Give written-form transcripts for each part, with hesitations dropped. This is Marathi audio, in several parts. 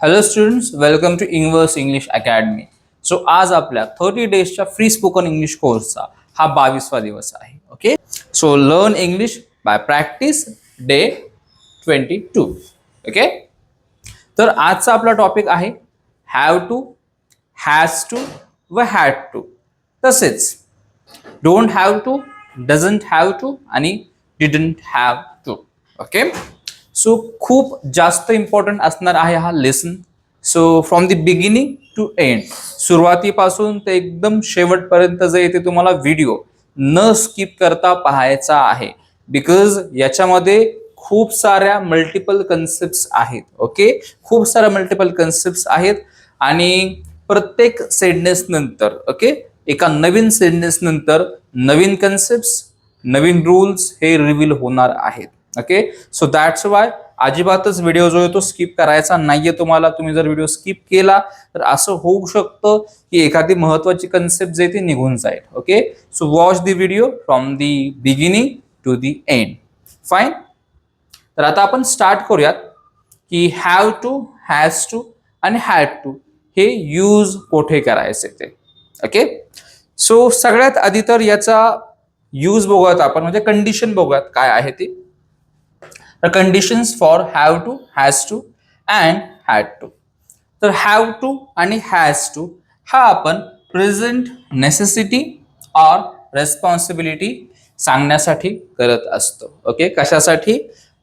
हॅलो स्टुडंट्स, वेलकम टू इंग्वर्स इंग्लिश अकॅडमी. सो आज आपल्या 30 डेजच्या फ्री स्पोकन इंग्लिश कोर्सचा हा 22वा दिवस आहे. Okay, so learn English by practice day 22. Okay, तर आजचा आपला टॉपिक आहे हॅव टू, हॅज टू व हॅड टू. तसेच don't have to, doesn't have to आणि didn't have to. Okay, so खूप जास्त इम्पॉर्टंट असणार आहे हा lesson. So from the beginning to end, सुरुवातीपासून ते एकदम शेवटपर्यंत जे येते तुम्हाला व्हिडिओ न स्किप करता पाहायचा आहे. बिकॉज याच्यामध्ये खूप साऱ्या मल्टिपल कन्सेप्ट आहेत. ओके, खूप साऱ्या मल्टिपल कन्सेप्ट आहेत आणि प्रत्येक सेंटेन्स नंतर एका नवीन सेंटेन्स नंतर नवीन कन्सेप्ट, नवीन रूल्स हे रिव्हील होणार आहेत. ओके, सो दॅट्स वाय अजिबातच व्हिडिओ जो आहे तो स्किप करायचा नाहीये तुम्हाला. तुम्ही जर व्हिडिओ स्किप केला तर असं होऊ शकतं की एखादी महत्वाची कन्सेप्ट जे ती निघून जाईल. Okay, so watch the video from the beginning to the end. Fine, तर आता आपण स्टार्ट करूयात की हॅव टू, हॅज टू आणि हॅड टू हे यूज कुठे करायचे ते. ओके, सो सगळ्यात आधी तर याचा यूज बघूयात आपण, म्हणजे कंडिशन बघूयात काय आहे ती. The conditions for have to, has to and had to. तर have to आणि has to हा आपण प्रेझेंट नेसेसिटी और रेस्पॉन्सिबिलिटी सांगण्यासाठी करत असतो. ओके, कशासाठी?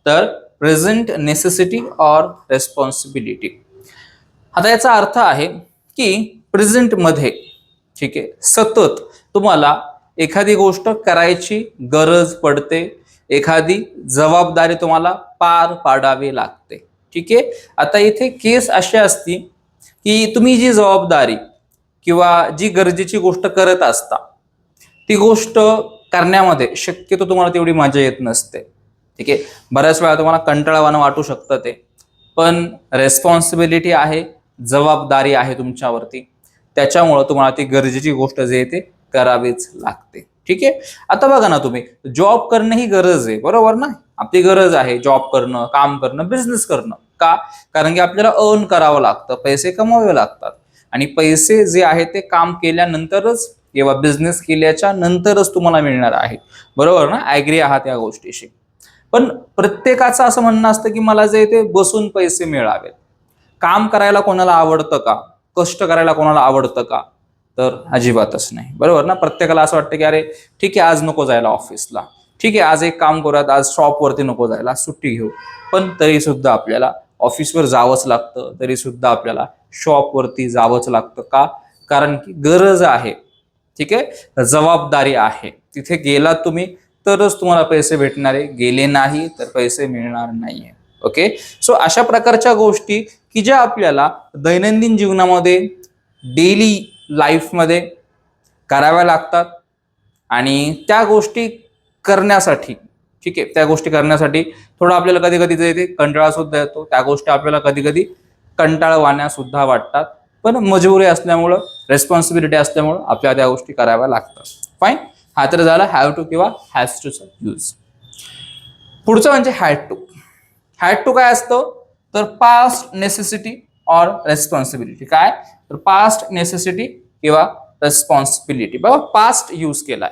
तर प्रेझेंट नेसेसिटी और रेस्पॉन्सिबिलिटी. आता याचा अर्थ आहे की प्रेझेंट मध्ये, ठीक आहे, सतत तुम्हाला एखादी गोष्ट करायची गरज पडते, एखादी जबाबदारी तुम्हाला पार पाडावी लागते. ठीक आहे, आता इथे केस अशी असती की तुम्ही जी जबाबदारी किंवा जी गरजेची गोष्ट करत असता ती गोष्ट करण्यामध्ये शक्यतो तुम्हाला तेवढी मजा येत नसते. ठीक आहे, बऱ्याच वेळा तुम्हाला कंटाळवाणं वाटू शकतं ते, पण रेस्पॉन्सिबिलिटी आहे, जबाबदारी आहे तुमच्यावरती, त्याच्यामुळं तुम्हाला ती गरजेची गोष्ट जे आहे ते करावीच लागते. ठीक आहे, आता बघा ना, तुम्ही जॉब करणं ही गरज आहे, बरोबर ना? आपली गरज आहे जॉब करणं, काम करणं, बिझनेस करणं. का? कारण की आपल्याला अर्न करावं लागतं, पैसे कमवावे लागतात आणि पैसे जे आहेत ते काम केल्यानंतरच किंवा बिझनेस केल्याच्या नंतरच तुम्हाला मिळणार आहे. बरोबर ना? ऍग्री आहात या गोष्टीशी? पण प्रत्येकाचं असं म्हणणं असतं की मला जे ते बसून पैसे मिळावेत. काम करायला कोणाला आवडतं का? कष्ट करायला कोणाला आवडतं का? तर अजिबातच नाही. बरोबर ना? प्रत्येकाला असं वाटतं की अरे ठीक आहे, आज नको जायला ऑफिसला, ठीक आहे, आज एक काम करूयात, आज शॉपवरती नको जायला, सुट्टी घेऊ. पण तरी सुद्धा आपल्याला ऑफिसवर जावंच लागतं, तरी सुद्धा आपल्याला शॉपवरती जावंच लागतं. का? कारण की गरज आहे. ठीक आहे, जबाबदारी आहे. तिथे गेलात तुम्ही तरच तुम्हाला पैसे भेटणार आहे, गेले नाही तर पैसे मिळणार नाहीये. ओके, सो अशा प्रकारच्या गोष्टी की ज्या आपल्याला दैनंदिन जीवनामध्ये, डेली लाईफमध्ये कराव्या लागतात आणि त्या गोष्टी करण्यासाठी, ठीक आहे, त्या गोष्टी करण्यासाठी थोडं आपल्याला कधी कधी जे कंटाळा सुद्धा येतो. त्या गोष्टी आपल्याला कधी कधी कंटाळवाण्या सुद्धा वाटतात, पण मजबुरी असल्यामुळं, रेस्पॉन्सिबिलिटी असल्यामुळं आपल्याला त्या गोष्टी कराव्या लागतात. फाईन, हा तर झाला हॅव टू किंवा हॅज टूचा यूज. पुढचं म्हणजे हॅड टू. हॅड टू काय असतं? तर पास्ट नेसेसिटी और रेस्पॉन्सिबिलिटी. काय? तर पास्ट नेसेसिटी किंवा रेस्पॉन्सिबिलिटी. बघा, पास्ट यूज केलाय,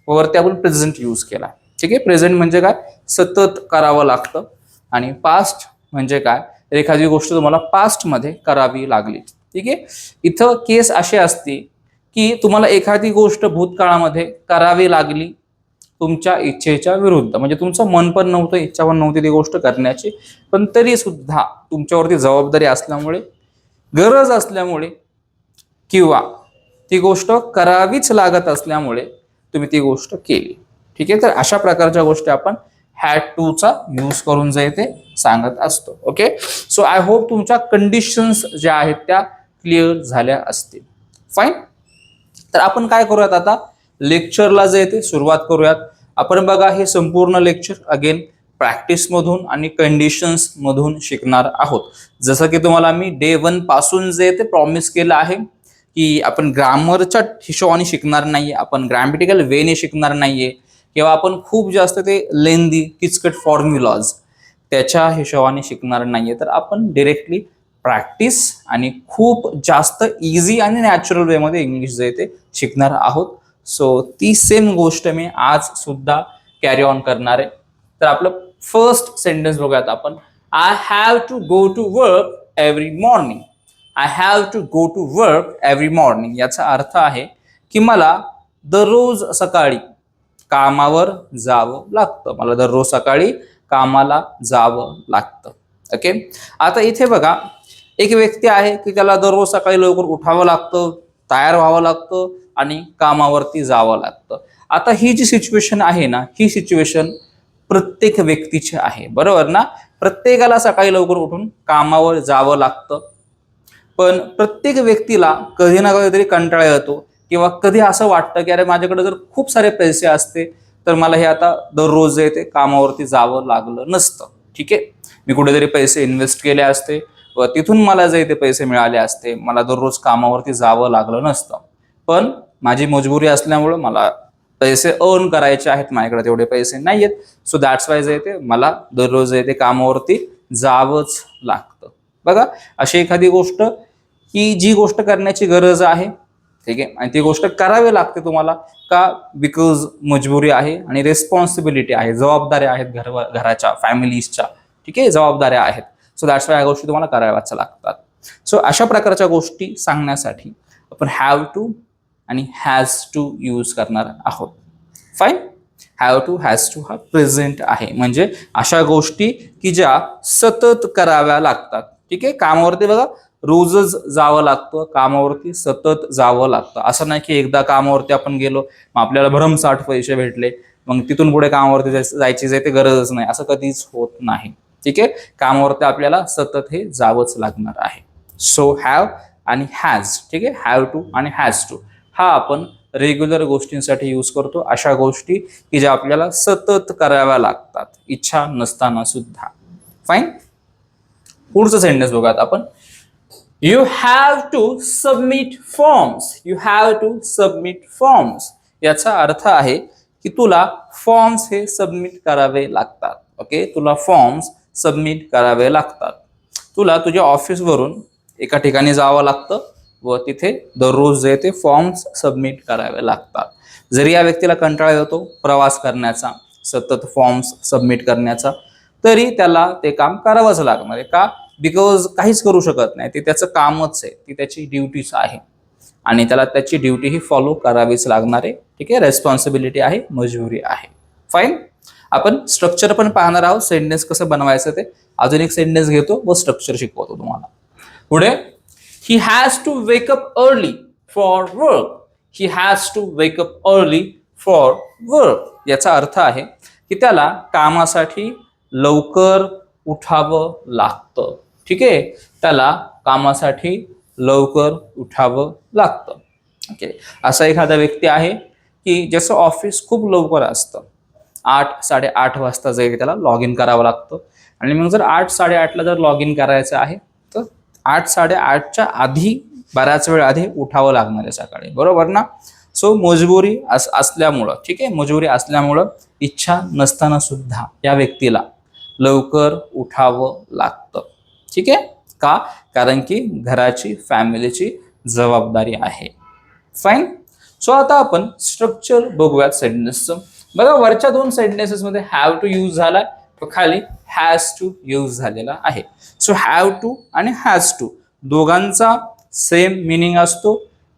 वरती आपण प्रेझेंट यूज केलाय. ठीक आहे, प्रेझेंट म्हणजे काय? सतत करावं लागतं. आणि पास्ट म्हणजे काय? एखादी गोष्ट तुम्हाला पास्ट मध्ये करावी लागली. ठीक आहे, इथं केस अशी असते की तुम्हाला एखादी गोष्ट भूतकाळामध्ये करावी लागली तुमच्या इच्छेच्या विरुद्ध, म्हणजे तुमचं मन पण नव्हतं, इच्छा पण नव्हती ती गोष्ट करण्याची, पण तरी सुद्धा तुमच्यावरती जबाबदारी असल्यामुळे, गरज असल्यामुळे किंवा ती गोष्ट करावीच लागत असल्यामुळे तुम्ही ती गोष्ट केली. ठीक आहे, तर अशा प्रकारच्या गोष्टी आपण हॅड टूचा यूज करून जे ते सांगत असतो. ओके, सो आय होप तुमच्या कंडिशन्स ज्या आहेत त्या क्लिअर झाल्या असतील. फाईन, तर आपण काय करूयात आता, लेक्चरला जे ते सुरुवात करूयात. आपण बघा, हे संपूर्ण लेक्चर अगेन प्रॅक्टिस मधून आणि कंडिशन्स मधून शिकणार आहोत. जसं की तुम्हाला मी डे 1 पासून जे ते प्रॉमिस केलं आहे की आपण ग्रामरच्या हिशोबाने शिकणार नाहीये, आपण ग्रॅमॅटिकल वेने शिकणार नाहीये, किंवा आपण खूप जास्त ते लेंदी किचकट फॉर्म्युलाज त्याच्या हिशोबाने शिकणार नाहीये. तर आपण डिरेक्टली प्रॅक्टिस आणि खूप जास्त इझी आणि नॅचरल वेमध्ये इंग्लिश जे ते शिकणार आहोत. सो ती सेम गोष्ट मी आज सुद्धा कॅरी ऑन करणार आहे. तर आपलं फर्स्ट सेंटेन्स बघूयात आपण. I have to go to work every morning. I have to go to work every morning याचा अर्थ आहे की मला दररोज सकाळी कामावर जावं लागतं. मला दररोज सकाळी कामाला जावं लागतं. ओके. आता इथे बघा, एक व्यक्ती आहे की त्याला दररोज सकाळी लवकर उठावं लागतं, तयार व्हावं लागतं आणि कामावरती जावं लागतं. आता ही जी सिच्युएशन आहे ना, ही सिच्युएशन प्रत्येक व्यक्तीची आहे, बरोबर ना. प्रत्येकाला सकाळी लवकर उठून कामावर जावं लागतं. पण प्रत्येक व्यक्तीला कधी ना कधीतरी कंटाळा येतो किंवा कधी असं वाटतं की अरे माझ्याकडे जर खूप सारे पैसे असते तर मला हे आता दररोज जे ते कामावरती जावं लागलं नसतं. ठीक आहे, मी कुठेतरी पैसे इन्व्हेस्ट केले असते व तिथून मला जे ते पैसे मिळाले असते, मला दररोज कामावरती जावं लागलं नसतं. पण माझी मजबुरी असल्यामुळं मला पैसे अर्न करायचे आहेत, माझ्याकडे तेवढे पैसे नाही आहेत. सो दॅट्स वाय जे ते मला दररोज जे ते कामावरती जावंच लागतं. बघा, अशी एखादी गोष्ट की जी गोष्ट करण्याची गरज आहे, ठीक आहे, आणि ती गोष्ट करावी लागते तुम्हाला का, बिकॉज मजबुरी आहे आणि रेस्पॉन्सिबिलिटी आहे, जबाबदाऱ्या आहेत घराच्या, फॅमिलीजच्या. ठीक आहे, जबाबदाऱ्या आहेत. सो दॅट्स वाय या गोष्टी तुम्हाला कराव्याच लागतात. सो अशा प्रकारच्या गोष्टी सांगण्यासाठी आपण हॅव टू आणि हॅज टू यूज करणार आहोत. Fine. Have to has to हा प्रेझेंट आहे, म्हणजे अशा गोष्टी की ज्या सतत कराव्या लागतात. ठीक आहे, कामावरती बघा रोजच जावं लागतं, कामावरती सतत जावं लागतं. असं नाही की एकदा कामावरती आपण गेलो मग आपल्याला भरमसाठ पैसे भेटले मग तिथून पुढे कामावरती जायची जे ते गरजच नाही, असं कधीच होत नाही. ठीक आहे, कामावरती आपल्याला सतत हे जावंच लागणार आहे. सो हॅव आणि हॅज. ठीक आहे, हॅव टू आणि हॅज टू हा आपण रेग्युलर गोष्टींसाठी यूज करतो, अशा गोष्टी की ज्या आपल्याला सतत कराव्या लागतात इच्छा नसताना सुद्धा. फाईन. पुढचं सेंटेन्स बघूयात आपण. You have to submit forms. You have to submit forms. याचा अर्थ आहे की तुला फॉर्म्स हे सबमिट करावे लागतात. ओके, तुला फॉर्म्स सबमिट करावे लागतात. तुला तुझ्या ऑफिसवरून एका ठिकाणी जावं लागतं व तिथे दररोज जे ते फॉर्म्स सबमिट करावे लागतात. जरी या व्यक्तीला कंटाळा येतो प्रवास करण्याचा, सतत फॉर्म्स सबमिट करण्याचा, तरी त्याला ते काम करावंच लागणार आहे. का? बिकॉज काहीच करू शकत नाही, ते त्याचं कामच आहे, ती त्याची ड्युटीच आहे आणि त्याला त्याची ड्युटी ही फॉलो करावीच लागणार आहे. ठीक आहे, रेस्पॉन्सिबिलिटी आहे, मजबुरी आहे. फाईन. आपण स्ट्रक्चर पण पाहणार आहोत, सेंटेन्स कसं बनवायचं ते. अजून एक सेंटेन्स घेतो व स्ट्रक्चर शिकवतो तुम्हाला. पुढे, he has to wake up early for work. He has to wake up early for work याचा अर्थ आहे की त्याला कामासाठी लवकर उठावं लागतं. ठीक आहे, त्याला कामासाठी लवकर उठावं लागतं. ओके, असा एखादा व्यक्ती आहे की ज्याचं ऑफिस खूप लवकर असतं, 8-8:30 वाजता जे त्याला लॉग इन करावं लागतं आणि मग जर 8-8:30ला जर लॉग इन करायचं आहे तर 8-8:30च्या आधी बऱ्याच वेळ आधी उठावं लागणार आहे सकाळी, बरोबर ना. सो मजबुरी असल्यामुळं, ठीक आहे, मजबुरी असल्यामुळं इच्छा नसताना सुद्धा या व्यक्तीला लवकर उठावं लागतं. ठीक आहे, का? कारण की घराची, फॅमिलीची जबाबदारी आहे. फाईन. सो आता आपण स्ट्रक्चर बघूयात सेंटेन्सचं. बघा, वरच्या दोन सेंटेन्सेस मध्ये हॅव टू यूज झालाय, खाली हॅज टू यूज झालेला आहे. सो हॅव टू आणि हॅज टू दोघांचा सेम मिनिंग असतो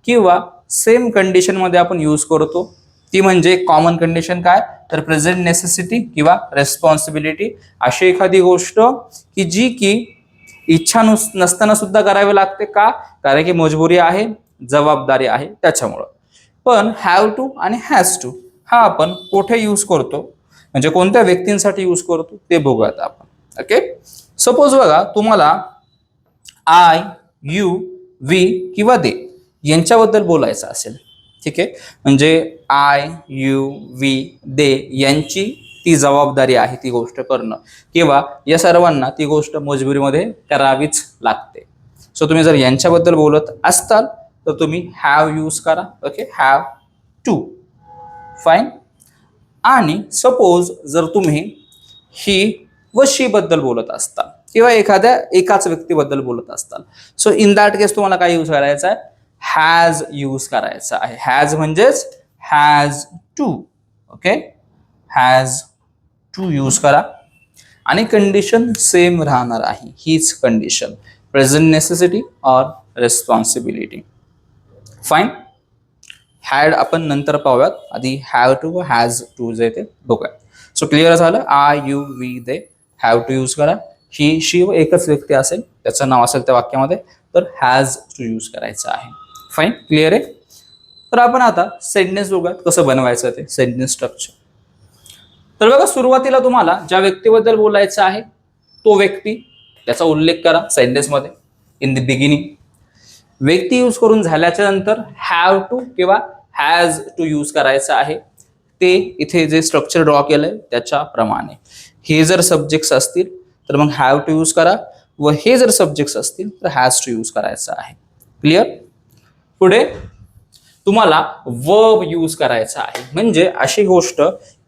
किंवा सेम कंडिशन मध्ये आपण यूज करतो. ती म्हणजे कॉमन कंडिशन काय, तर प्रेझेंट नेसेसिटी किंवा रेस्पॉन्सिबिलिटी. अशी एखादी गोष्ट की जी की इच्छा नसताना सुद्धा करावी लागते. का? कारण की मजबुरी आहे, जबाबदारी आहे, त्याच्यामुळं. पण हॅव टू आणि हॅज टू हा आपण कुठे यूज करतो, म्हणजे कोणत्या व्यक्तींसाठी यूज करतो ते बघूयात आपण. ओके, सपोज बघा तुम्हाला आय, यू, वी किंवा दे यांच्याबद्दल बोलायचं असेल. ठीक आहे, म्हणजे आय, यू, वी, दे यांची ती जबाबदारी आहे ती गोष्ट करणं किंवा या सर्वांना ती गोष्ट मजबुरीमध्ये करावीच लागते. सो तुम्ही जर यांच्याबद्दल बोलत असताल तर तुम्ही हॅव यूज करा. Okay, have to. फाईन. आणि सपोज जर तुम्ही ही व शी बद्दल बोलत असता, किंवा एकाच व्यक्तीबद्दल बोलत असताल. सो इन दॅट केस तुम्हाला काय यूज करायचा आहे, हॅज यूज करायचा आहे. हॅज म्हणजेच has to. Okay, has to use करा आणि कंडिशन सेम राहणार आहे, हीच condition, present necessity or responsibility. Fine. Had आपण नंतर पाहूयात, आधी हॅव टू व हॅज टू जे ते बघूया. सो क्लिअर झालं. I you we they, have to use करा. ही शी व एकच व्यक्ती असेल, त्याचं नाव असेल त्या वाक्यामध्ये, तर हॅज टू यूज करायचं आहे. फाईन, क्लिअर आहे. तर आपण आता सेंटेन्स बघूयात कसं बनवायचं ते सेंटेन्स स्ट्रक्चर. तर बघा, सुरुवातीला तुम्हाला ज्या व्यक्तीबद्दल बोलायचं आहे तो व्यक्ती, त्याचा उल्लेख करा सेंटेन्समध्ये इन द बिगिनिंग. व्यक्ती यूज करून झाल्याच्या नंतर हॅव टू किंवा हॅज टू यूज करायचं आहे. ते इथे जे स्ट्रक्चर ड्रॉ केलंय त्याच्याप्रमाणे. हे जर सब्जेक्ट्स असतील तर मग हॅव टू यूज करा, व हे जर सब्जेक्ट्स असतील तर हॅज टू यूज करायचं आहे. क्लिअर. पुढे तुम्हाला वर्ब यूज करायचा आहे, म्हणजे अशी गोष्ट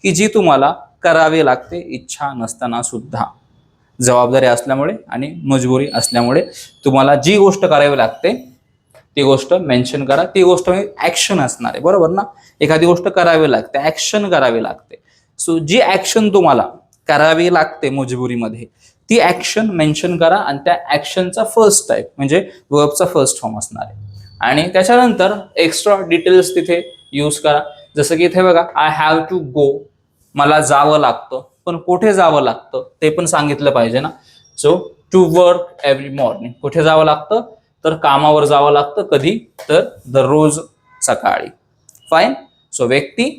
की जी तुम्हाला करावी लागते इच्छा नसताना सुद्धा, जबाबदारी असल्यामुळे आणि मजबुरी असल्यामुळे तुम्हाला जी गोष्ट करावी लागते ती गोष्ट मेन्शन करा. ती गोष्ट ऍक्शन असणार आहे, बरोबर ना. एखादी गोष्ट करावी लागते, ऍक्शन करावी लागते. सो जी ऍक्शन तुम्हाला करावी लागते मजबुरीमध्ये, ती ऍक्शन मेन्शन करा आणि त्या ऍक्शनचा फर्स्ट टाईप म्हणजे वर्बचा फर्स्ट फॉर्म असणार आहे. आणि त्याच्यानंतर एक्स्ट्रा डिटेल्स तिथे यूज करा. जसं की इथे बघा, आय हॅव टू गो, मला जावं लागतं, पण कुठे जावं लागतं ते पण सांगितलं पाहिजे ना. So to work every morning, कुठे जावं लागतं तर कामावर जावं लागतं. कधी तर दररोज सकाळी. फाईन. सो व्यक्ती,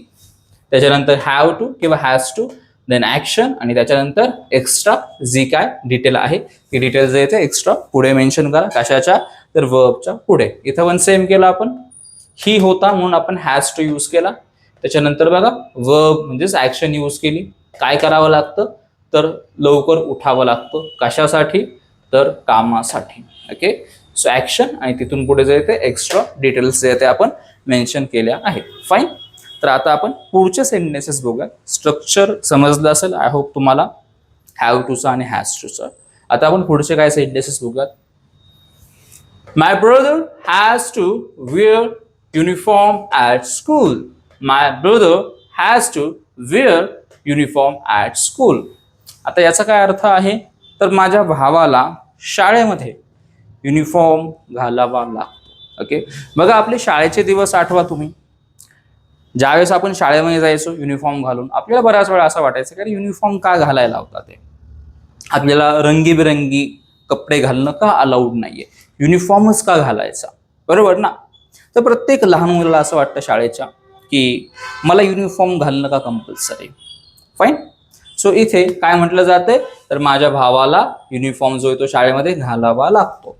त्याच्यानंतर हॅव टू किंवा हॅज टू, देन ऍक्शन, आणि त्याच्यानंतर एक्स्ट्रा जी काय डिटेल आहे ती डिटेल जे येते एक्स्ट्रा पुढे मेन्शन करा. कशाच्या तर वर्बच्या पुढे. इथं पण सेम केलं आपण. ही होता म्हणून आपण हॅज टू यूज केला. त्याच्यानंतर बघा, वर्ब म्हणजेच ऍक्शन यूज केली. काय करावं लागतं तर लवकर उठावं लागतं. कशासाठी तर कामासाठी. ओके. सो ऍक्शन आणि तिथून पुढे जे येते एक्स्ट्रा डिटेल्स जे येते आपण मेन्शन केल्या आहेत. फाईन. तर आता आपण पुढचे सेंटेन्सेस बघूया. स्ट्रक्चर समजलं असेल आय होप तुम्हाला, हॅव टूचा आणि हॅज टूचा. आता आपण पुढचे काय सेंटेन्सेस बघूयात. My brother has to wear uniform at school. My brother has to wear uniform at school. आता याचा काय अर्थ आहे तर माझ्या भावाला शाळेमध्ये युनिफॉर्म घालावा लागतो. ओके. बघा, आपले शाळेचे दिवस आठवा तुम्ही. ज्यावेळेस आपण शाळेमध्ये जायचो युनिफॉर्म घालून, आपल्याला बऱ्याच वेळा असं वाटायचं की युनिफॉर्म का घालायला होता, ते आपल्याला रंगीबिरंगी कपडे घालणं का अलाउड नाहीये, युनिफॉर्मच का घालायचा, बरोबर ना. तर प्रत्येक लहान मुलाला असं वाटतं शाळेच्या की मला युनिफॉर्म घालणं का कंपल्सरी. फाईन. सो इथे काय म्हटलं जातंय तर माझ्या भावाला युनिफॉर्म जो आहे तो शाळेमध्ये घालावा लागतो,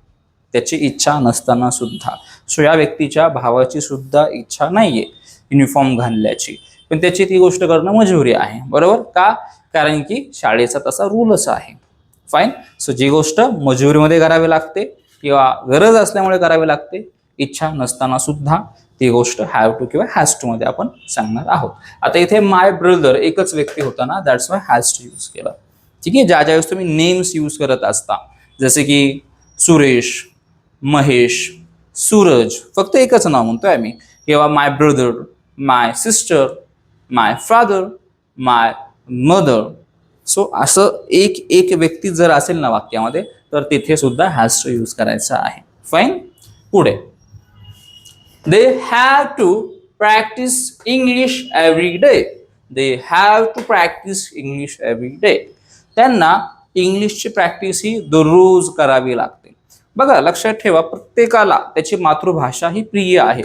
त्याची इच्छा नसताना सुद्धा. सो या व्यक्तीच्या भावाची सुद्धा इच्छा नाहीये युनिफॉर्म घालण्याची, पण त्याची ती गोष्ट करणं मजबुरी आहे, बरोबर का, कारण की शाळेचा तसा रूलच आहे. फाईन. सो जी गोष्ट मजबुरीमध्ये करावी लागते किंवा गरज असल्यामुळे करावी लागते, इच्छा नसताना सुद्धा, ती गोष्ट हॅव टू किंवा हॅज टू मध्ये आपण सांगणार आहोत. आता इथे माय ब्रदर एकच व्यक्ती होता ना, that's why has to use केला. ठीक आहे. ज्यावेळेस तुम्ही नेम्स यूज करत असता, जसे की सुरेश, महेश, सूरज, फक्त एकच नाव म्हणतोय आम्ही, किंवा माय ब्रदर, माय सिस्टर, माय फादर, माय मदर. सो असं एक एक व्यक्ती जर असेल ना वाक्यामध्ये तर तिथे सुद्धा हॅज टू यूज करायचा आहे. फाईन. पुढे, they have to practice English every day. They have to practice English every day. त्यांना इंग्लिशची प्रॅक्टिस ही दररोज करावी लागते. बघा, लक्षात ठेवा, प्रत्येकाला त्याची मातृभाषा ही प्रिय आहे.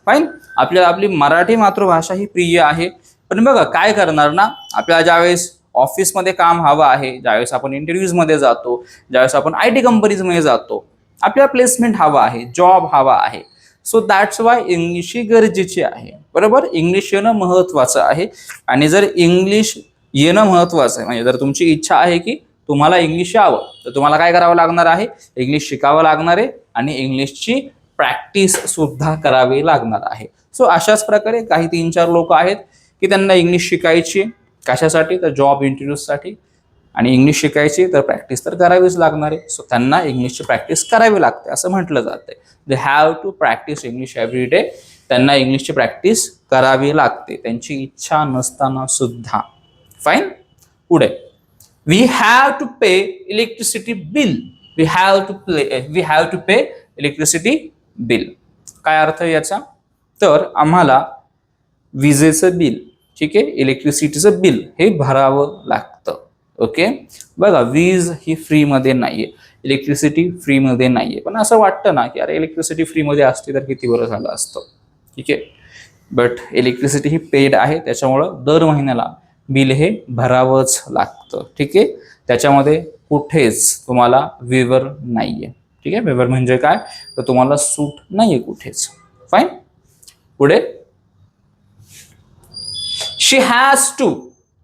फाईन. आपल्याला आपली मराठी मातृभाषा ही प्रिय आहे, पण बघा काय करणार ना, आपल्याला ज्यावेळेस ऑफिसमध्ये काम हवं आहे, ज्यावेळेस आपण इंटरव्ह्यूजमध्ये जातो, ज्यावेळेस आपण IT कंपनीजमध्ये जातो, आपल्याला प्लेसमेंट हवा आहे, जॉब हवा आहे. सो दॅट्स वाय इंग्लिश ही गरजेची आहे, बरोबर. इंग्लिश येणं महत्वाचं आहे. आणि जर इंग्लिश येणं महत्वाचं आहे, म्हणजे जर तुमची इच्छा आहे की तुम्हाला इंग्लिश यावं, तर तुम्हाला काय करावं लागणार आहे, इंग्लिश शिकावं लागणार आहे आणि इंग्लिशची प्रॅक्टिस सुद्धा करावी लागणार आहे. सो अशाच प्रकारे काही 3-4 लोक आहेत की त्यांना इंग्लिश शिकायची, कशासाठी तर जॉब इंटरव्ह्यूसाठी, आणि इंग्लिश शिकायची तर प्रॅक्टिस तर करावीच लागणार आहे. सो त्यांना इंग्लिशची प्रॅक्टिस करावी लागते असं म्हटलं जातंय. They have to practice English every day. त्यांना इंग्लिशची प्रॅक्टिस करावी लागते त्यांची इच्छा नसताना सुद्धा. फाईन. पुढे, we have to pay electricity bill. We have to pay electricity bill. काय अर्थ आहे याचा? तर आम्हाला विजेचं बिल, ठीक आहे, इलेक्ट्रिसिटीचं बिल हे भरावं लागतं. ओके. बघा, वीज ही फ्रीमध्ये नाहीये, इलेक्ट्रिसिटी फ्रीमध्ये नाहीये. पण असं वाटतं ना की अरे इलेक्ट्रिसिटी फ्रीमध्ये असती तर किती बरं झालं असतं. ठीक आहे. बट इलेक्ट्रिसिटी ही पेड आहे, त्याच्यामुळं दर महिन्याला बिल हे भरावंच लागतं. ठीक आहे. त्याच्यामध्ये कुठेच तुम्हाला वेवर नाहीये. ठीक आहे. वेवर म्हणजे काय, तर तुम्हाला सूट नाहीये कुठेच. फाईन. पुढे, she has to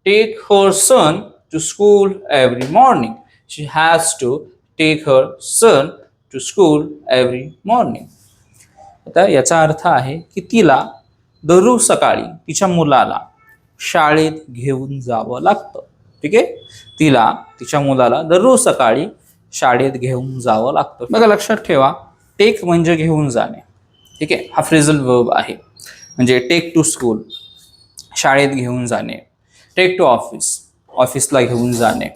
take her son to school every morning. She has to take her son to school every morning. आता याचा अर्थ आहे की तिला दररोज सकाळी तिच्या मुलाला शाळेत घेऊन जावं लागतं. ठीक आहे. तिला तिच्या मुलाला दररोज सकाळी शाळेत घेऊन जावं लागतं. बघा, लक्षात ठेवा, टेक म्हणजे घेऊन जाणे. ठीक आहे. हा फ्रेझल वर्ब आहे. म्हणजे टेक टू स्कूल, शाळेत घेऊन जाणे. टेक टू ऑफिस, ऑफिसला घेऊन जाणे.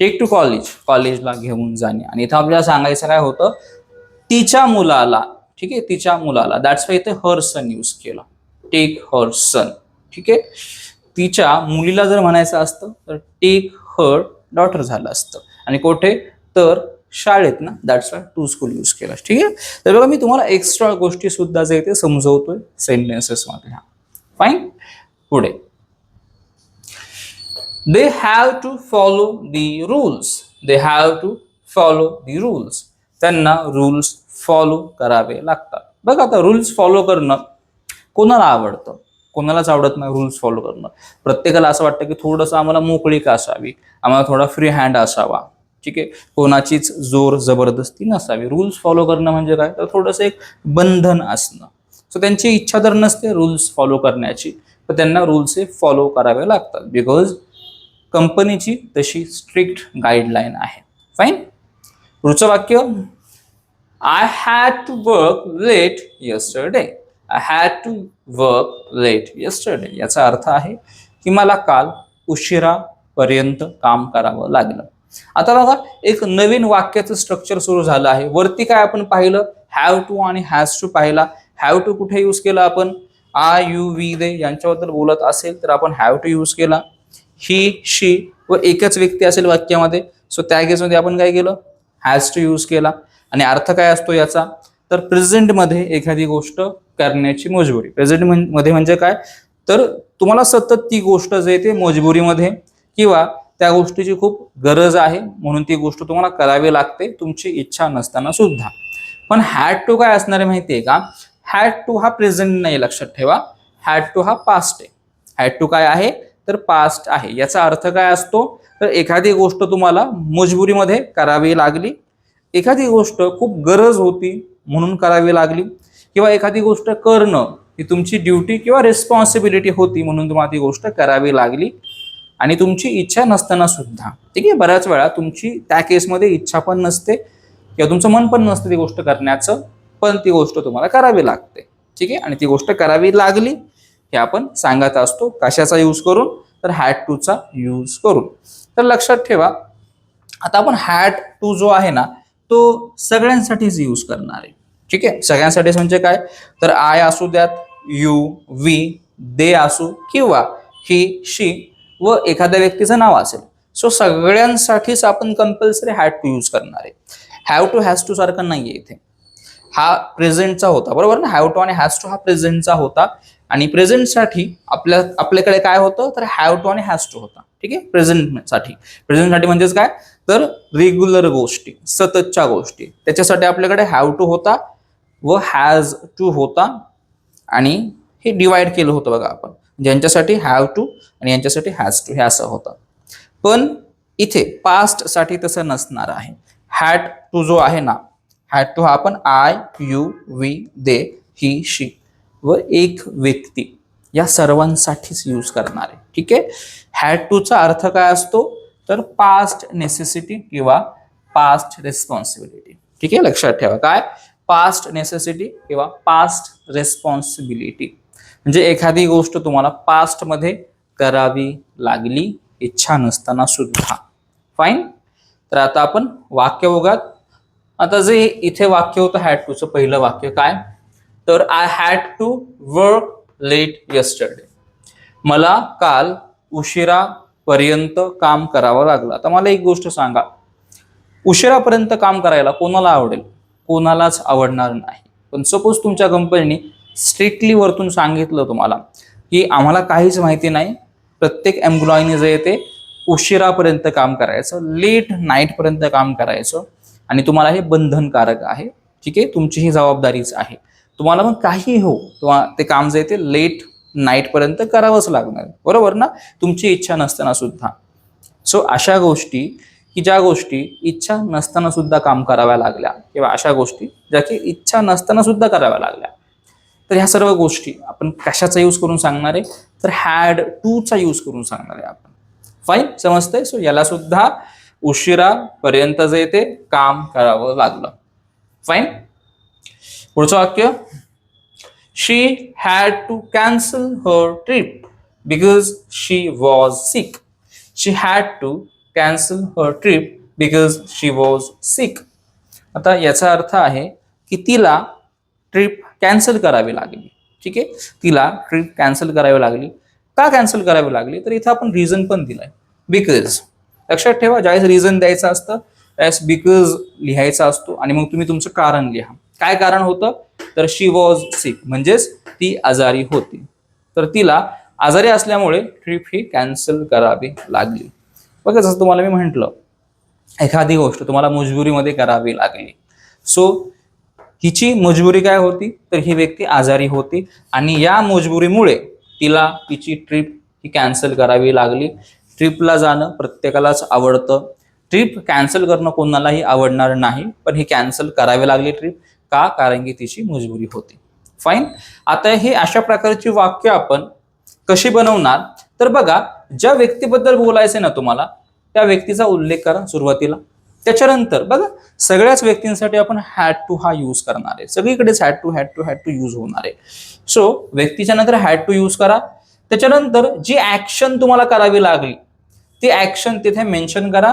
टेक टू कॉलेज, कॉलेजला घेऊन जाणे. आणि इथं आपल्याला सांगायचं काय होतं, तिच्या मुलाला. ठीक आहे, तिच्या मुलाला. दॅट्स वाय इथे हर सन यूज केला. टेक हर सन. ठीक आहे. तिच्या मुलीला जर म्हणायचं असतं तर टेक हर डॉटर झालं असतं. आणि कुठे, तर शाळेत ना, that's why to school use केला. ठीक आहे. तर बघा, मी तुम्हाला एक्स्ट्रा गोष्टी सुद्धा जे ते समजवतोय सेंटेन्सेस मधल्या. फाईन. पुढे, they have to follow the rules. They have to follow the rules. त्यांना रूल्स फॉलो करावे लागतात. बघा, आता रूल्स फॉलो करणं कोणाला आवडतं, कोणालाच आवडत नाही रूल्स फॉलो करणं. प्रत्येकाला असं वाटतं की थोडंसं आम्हाला मोकळीक असावी, आम्हाला थोडा फ्री हँड असावा. ठीक आहे. कोणाचीच जोर जबरदस्ती नसावी. रूल्स फॉलो करणं म्हणजे काय, तर थोडंसं एक बंधन असणं. सो त्यांची इच्छा तर नसते रूल्स फॉलो करण्याची, पण त्यांना रूल्स हे फॉलो करावे लागतात बिकॉज कंपनीची तशी स्ट्रिक्ट गाईडलाईन आहे. फाईन. पुढचं वाक्य, I had to work late yesterday. I had to work late yesterday. याचा अर्थ आहे की मला काल उशिरापर्यंत काम करावं लागलं. आता बघा, एक नवीन वाक्याचं स्ट्रक्चर सुरू झालं आहे. वरती काय आपण पाहिलं, हॅव टू आणि हॅज टू पाहिला. हॅव टू कुठे यूज केला आपण, आय यू वी दे यांच्याबद्दल बोलत असेल तर आपण हॅव टू यूज केला. ही शी व एकच व्यक्ती असेल वाक्यामध्ये, सो त्या केसमध्ये आपण काय केलं, हॅज टू यूज केला. आणि अर्थ काय असतो याचा, तर प्रेझेंटमध्ये एखादी गोष्ट करण्याची मजबुरी. प्रेझेंट मध्ये म्हणजे काय, तर तुम्हाला सतत ती गोष्ट जे ते मजबुरीमध्ये किंवा त्या गोष्टीची खूप गरज आहे म्हणून ती गोष्ट तुम्हाला करावी लागते तुमची इच्छा नसताना सुद्धा. पण हॅड टू काय असणार आहे माहितीये का, हॅड टू हा प्रेझेंट नाही, लक्षात ठेवा. हॅड टू हा पास्ट आहे. हॅड टू काय आहे, तर पास्ट आहे. याचा अर्थ काय असतो, तर एखादी गोष्ट तुम्हाला मजबुरीमध्ये करावी लागली, एखादी गोष्ट खूप गरज होती म्हणून करावी लागली, किंवा एखादी गोष्ट करणं ही तुमची ड्युटी किंवा रिस्पॉन्सिबिलिटी होती म्हणून तुम्हाला ती गोष्ट करावी लागली आणि तुमची इच्छा नसताना सुद्धा. ठीक आहे. बऱ्याच वेळा तुमची त्या केसमध्ये इच्छा पण नसते किंवा तुमचं मन पण नसते ती गोष्ट करण्याचं, पण ती गोष्ट तुम्हाला करावी लागते. ठीक आहे. आणि ती गोष्ट करावी लागली हे आपण सांगत असतो कशाचा यूज करून, तर हॅड टूचा यूज करून. तर लक्षात ठेवा, आता आपण हॅड टू जो आहे ना तो सगळ्यांसाठीच यूज करणार आहे. ठीक आहे. सगळ्यांसाठीच म्हणजे काय, तर आय असू द्यात, यू, वी, दे असू किंवा ही, शी व एखाद्या व्यक्तीचं नाव असेल, सो सगळ्यांसाठीच आपण कंपल्सरी हॅड टू यूज करणार आहे. हॅव टू हॅज टू सारखं नाहीये इथे. हा प्रेझेंटचा होता, बरोबर ना. हॅव टू आणि हॅज टू हा प्रेझेंटचा होता आणि प्रेझेंटसाठी आपल्याकडे काय होतं, तर हॅव टू आणि हॅज टू होता. ठीक आहे. प्रेझेंटसाठी म्हणजेच काय, तर रेग्युलर गोष्टी, सततच्या गोष्टी, त्याच्यासाठी आपल्याकडे हॅव टू होता व हॅज टू होता. आणि हे डिवाइड केलं होतं बघा आपण, ज्यांच्यासाठी हॅव टू आणि यांच्यासाठी हॅज टू, हे असं होतं. पण इथे पास्ट साठी तसं नसणार आहे. हॅड टू जो आहे ना, हॅड टू हा आपण आय, यू, वी, दे, ही, शी व एक व्यक्ती या सर्वांसाठीच यूज करणार आहे. ठीक आहे. हॅड टूचा अर्थ काय असतो, तर पास्ट नेसेसिटी किंवा पास्ट रिस्पॉन्सिबिलिटी. ठीक आहे, लक्षात ठेवा काय पास्ट नेसेसिटी किंवा पास्ट रिस्पॉन्सिबिलिटी म्हणजे एखादी गोष्ट तुम्हाला पास्ट मध्ये करावी लागली इच्छा नसताना सुद्धा. फाईन. तर आता आपण वाक्य बघूयात. आता जे इथे वाक्य होतं हॅड टूचं पहिलं वाक्य काय तर I had to work late yesterday. मला काल उशिरापर्यंत काम करावं लागलं. आता मला एक गोष्ट सांगा, उशिरापर्यंत काम करायला कोणाला आवडेल? कोणालाच आवडणार नाही. पण सपोज तुमच्या कंपनीने स्ट्रिक्टली वरतून सांगितलं तुम्हाला की आम्हाला काहीच माहिती नाही, प्रत्येक एम्प्लॉईने जे ते उशिरापर्यंत काम करायचं, लेट नाईटपर्यंत काम करायचं आणि तुम्हाला हे बंधनकारक आहे. ठीक आहे, तुमची ही जबाबदारीच आहे. तुम्हाला मग काही हो ते काम जे ते लेट नाईटपर्यंत करावंच लागणार, बरोबर ना, तुमची इच्छा नसताना सुद्धा. सो अशा गोष्टी की ज्या गोष्टी इच्छा नसताना सुद्धा काम कराव्या लागल्या किंवा अशा गोष्टी ज्या की इच्छा नसताना सुद्धा कराव्या लागल्या, तर ह्या सर्व गोष्टी आपण कशाचा यूज करून सांगणार आहे तर हॅड टूचा यूज करून सांगणार आहे आपण. फाईन, समजतंय. सो याला सुद्धा उशिरापर्यंत जे ते काम करावं लागलं. फाईन. पुढचं वाक्य she had to cancel her trip because she was sick. She had to cancel her trip because she was sick. आता याचा अर्थ आहे की तिला ट्रिप कॅन्सल करावी लागली. ठीक आहे, तिला ट्रिप कॅन्सल करावी लागली. का कॅन्सल करावी लागली तर इथं आपण रिझन पण दिलाय बिकॉज. लक्षात ठेवा, ज्यावेळेस रिझन द्यायचं असतं त्यावेळेस बिकॉज लिहायचा असतो आणि मग तुम्ही तुमचं कारण लिहा. काय कारण होतं तर शी वॉज सिक म्हणजेच ती आजारी होती. तर तिला आजारी असल्यामुळे ट्रिप ही कॅन्सल करावी लागली. बघा, जसं तुम्हाला मी म्हटलं एखादी गोष्ट तुम्हाला मजबुरीमध्ये करावी लागली. सो हिची मजबुरी काय होती तर ही व्यक्ती आजारी होती आणि या मजबुरीमुळे तिला तिची ट्रिप ही कॅन्सल करावी लागली. ट्रिपला जाणं प्रत्येकालाच आवडतं. ट्रिप कॅन्सल करणं कोणालाही आवडणार नाही, पण ही कॅन्सल करावी लागली ट्रिप. का? कारण की तिची मजबुरी होती. फाईन. आता हे अशा प्रकारची वाक्य आपण कशी बनवणार तर बघा, ज्या व्यक्तीबद्दल बोलायचे ना तुम्हाला त्या व्यक्तीचा उल्लेख करा सुरुवातीला. त्याच्यानंतर बघा सगळ्याच व्यक्तींसाठी आपण हॅड टू हा यूज करणार आहे. सगळीकडेच हॅड टू यूज होणार आहे. सो व्यक्तीच्या नंतर हॅड टू यूज करा. त्याच्यानंतर जी ऍक्शन तुम्हाला करावी लागली ती ऍक्शन तिथे मेन्शन करा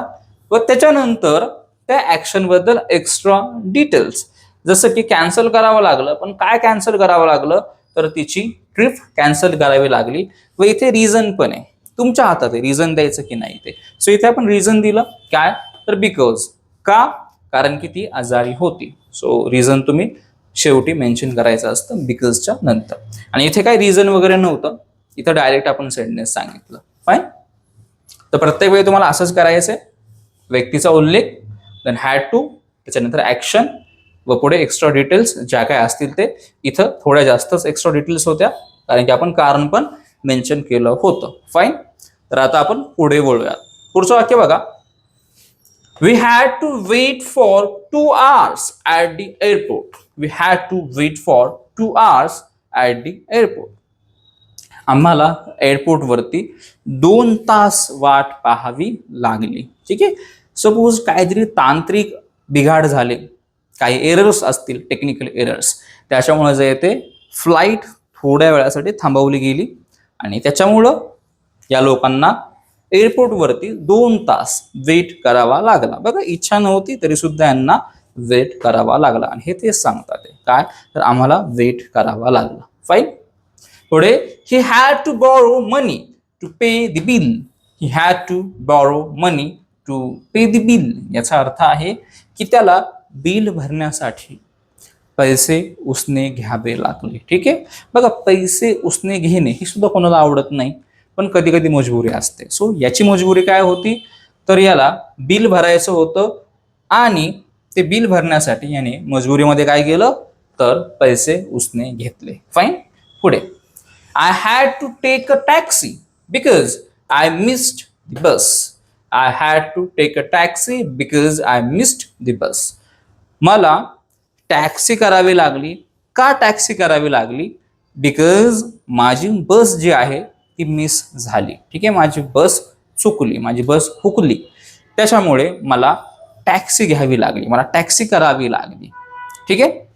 व त्याच्यानंतर त्या ऍक्शन बद्दल एक्स्ट्रा डिटेल्स, जसं की कॅन्सल करावं लागलं, पण काय कॅन्सल करावं लागलं तर तिची ट्रिप कॅन्सल करावी लागली व इथे रिझन पण आहे. तुमच्या हातात आहे रिझन द्यायचं की नाही ते. सो इथे आपण रिझन दिलं काय तर बिकॉज. का? कारण की ती आजारी होती. सो रिझन तुम्ही शेवटी मेन्शन करायचं असतं बिकॉजच्या नंतर. आणि इथे काय रिझन वगैरे नव्हतं, इथं डायरेक्ट आपण सेंटेन्स सांगितलं. फाईन. तर प्रत्येक वेळी तुम्हाला असंच करायचंय, व्यक्तीचा उल्लेख, देन हॅड टू, त्याच्यानंतर ऍक्शन व पुढे एक्स्ट्रा डिटेल्स ज्या काय असतील ते. इथं थोड्या जास्तच एक्स्ट्रा डिटेल्स होत्या कारण की आपण कारण पण मेन्शन केलं होतं. फाईन. तर आता आपण पुढे बोलूया. पुढचं वाक्य बघा, we had to wait for 2 hours at the airport. We had to wait for 2 hours at the airport. आम्हाला एअरपोर्टवरती 2 तास वाट पाहावी लागली. ठीक आहे. सपोज काहीतरी तांत्रिक बिघाड झाले, काही एरर्स असतील, टेक्निकल एरर्स, त्याच्यामुळे जे ते फ्लाईट थोड्या वेळासाठी थांबवली गेली आणि त्याच्यामुळं या लोकांना एअरपोर्टवरती 2 तास वेट करावा लागला. बघा, इच्छा नव्हती तरी सुद्धा यांना वेट करावा लागला आणि हे तेच सांगतात काय तर आम्हाला वेट करावा लागला. फाईन. पुढे he had to borrow money to pay the bill. He had to borrow money to pay the bill. याचा अर्थ आहे की त्याला बिल भरण्यासाठी पैसे उसने घ्यावे लागले. ठीक आहे. बघा, पैसे उसने घेणे ही सुद्धा कोणाला आवडत नाही, पण कधी कधी मजबुरी असते. सो याची मजबुरी काय होती तर याला बिल भरायचं होतं आणि ते बिल भरण्यासाठी याने मजबुरीमध्ये काय केलं तर पैसे उसने घेतले. फाईन. पुढे I had to take a taxi because I missed the bus. I had to take a taxi because I missed the bus. मला टॅक्सी करावी लागली. का टॅक्सी करावी लागली? बिकॉज माझी बस जी आहे ती मिस झाली. ठीक आहे, माझी बस चुकली, माझी बस हुकली, त्याच्यामुळे मला टॅक्सी घ्यावी लागली, मला टॅक्सी करावी लागली. ठीक आहे.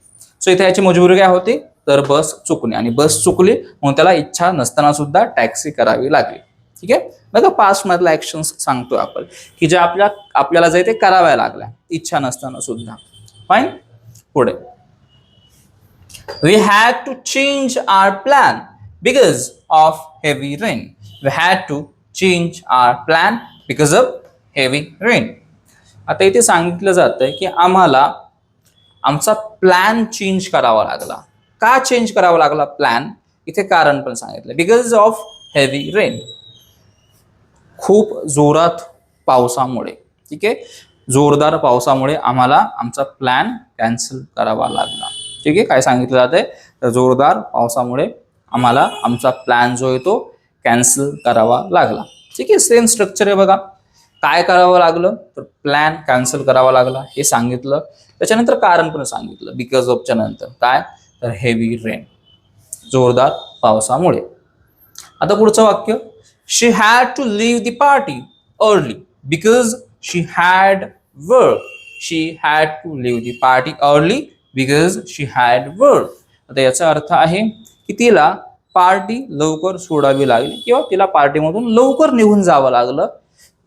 सो इथे याची मजबुरी काय होती, तर बस चुकणे, आणि बस चुकली म्हणून त्याला इच्छा नसताना सुद्धा टॅक्सी करावी लागली. ठीक आहे. बघा पास्ट मधला ऍक्शन्स सांगतोय आपण की जे आपल्याला जे ते कराव्या लागल्या इच्छा नसताना सुद्धा. फाईन. पुढे, we had to change our plan because of heavy rain. We had to change our plan because of heavy rain. आता इथे सांगितलं जातंय की आम्हाला आमचा प्लॅन चेंज करावा लागला. का चेंज करावा लागला प्लॅन, इथे कारण पण सांगितलं, बिकॉज ऑफ हेवी रेन, खूप जोरात पावसामुळे. ठीक आहे. जोरदार पावसामुळे आम्हाला आमचा प्लॅन कॅन्सल करावा लागला. ठीक आहे. काय सांगितलं जातंय, तर जोरदार पावसामुळे आम्हाला आमचा प्लॅन जो आहे तो कॅन्सल करावा लागला. ठीक आहे. सेम स्ट्रक्चर आहे बघा. काय करावं लागलं, तर प्लॅन कॅन्सल करावा लागला हे सांगितलं, त्याच्यानंतर कारण पण सांगितलं, बिकॉज ऑफच्या नंतर काय, तर हेवी रेन, जोरदार पावसामुळे. आता पुढचं वाक्य, she had to leave the party early because she had work. She had to leave the party early because she had work. आता याचा अर्थ आहे की तिला पार्टी लवकर सोडावी लागली किंवा तिला पार्टीमधून लवकर निघून जावं लागलं.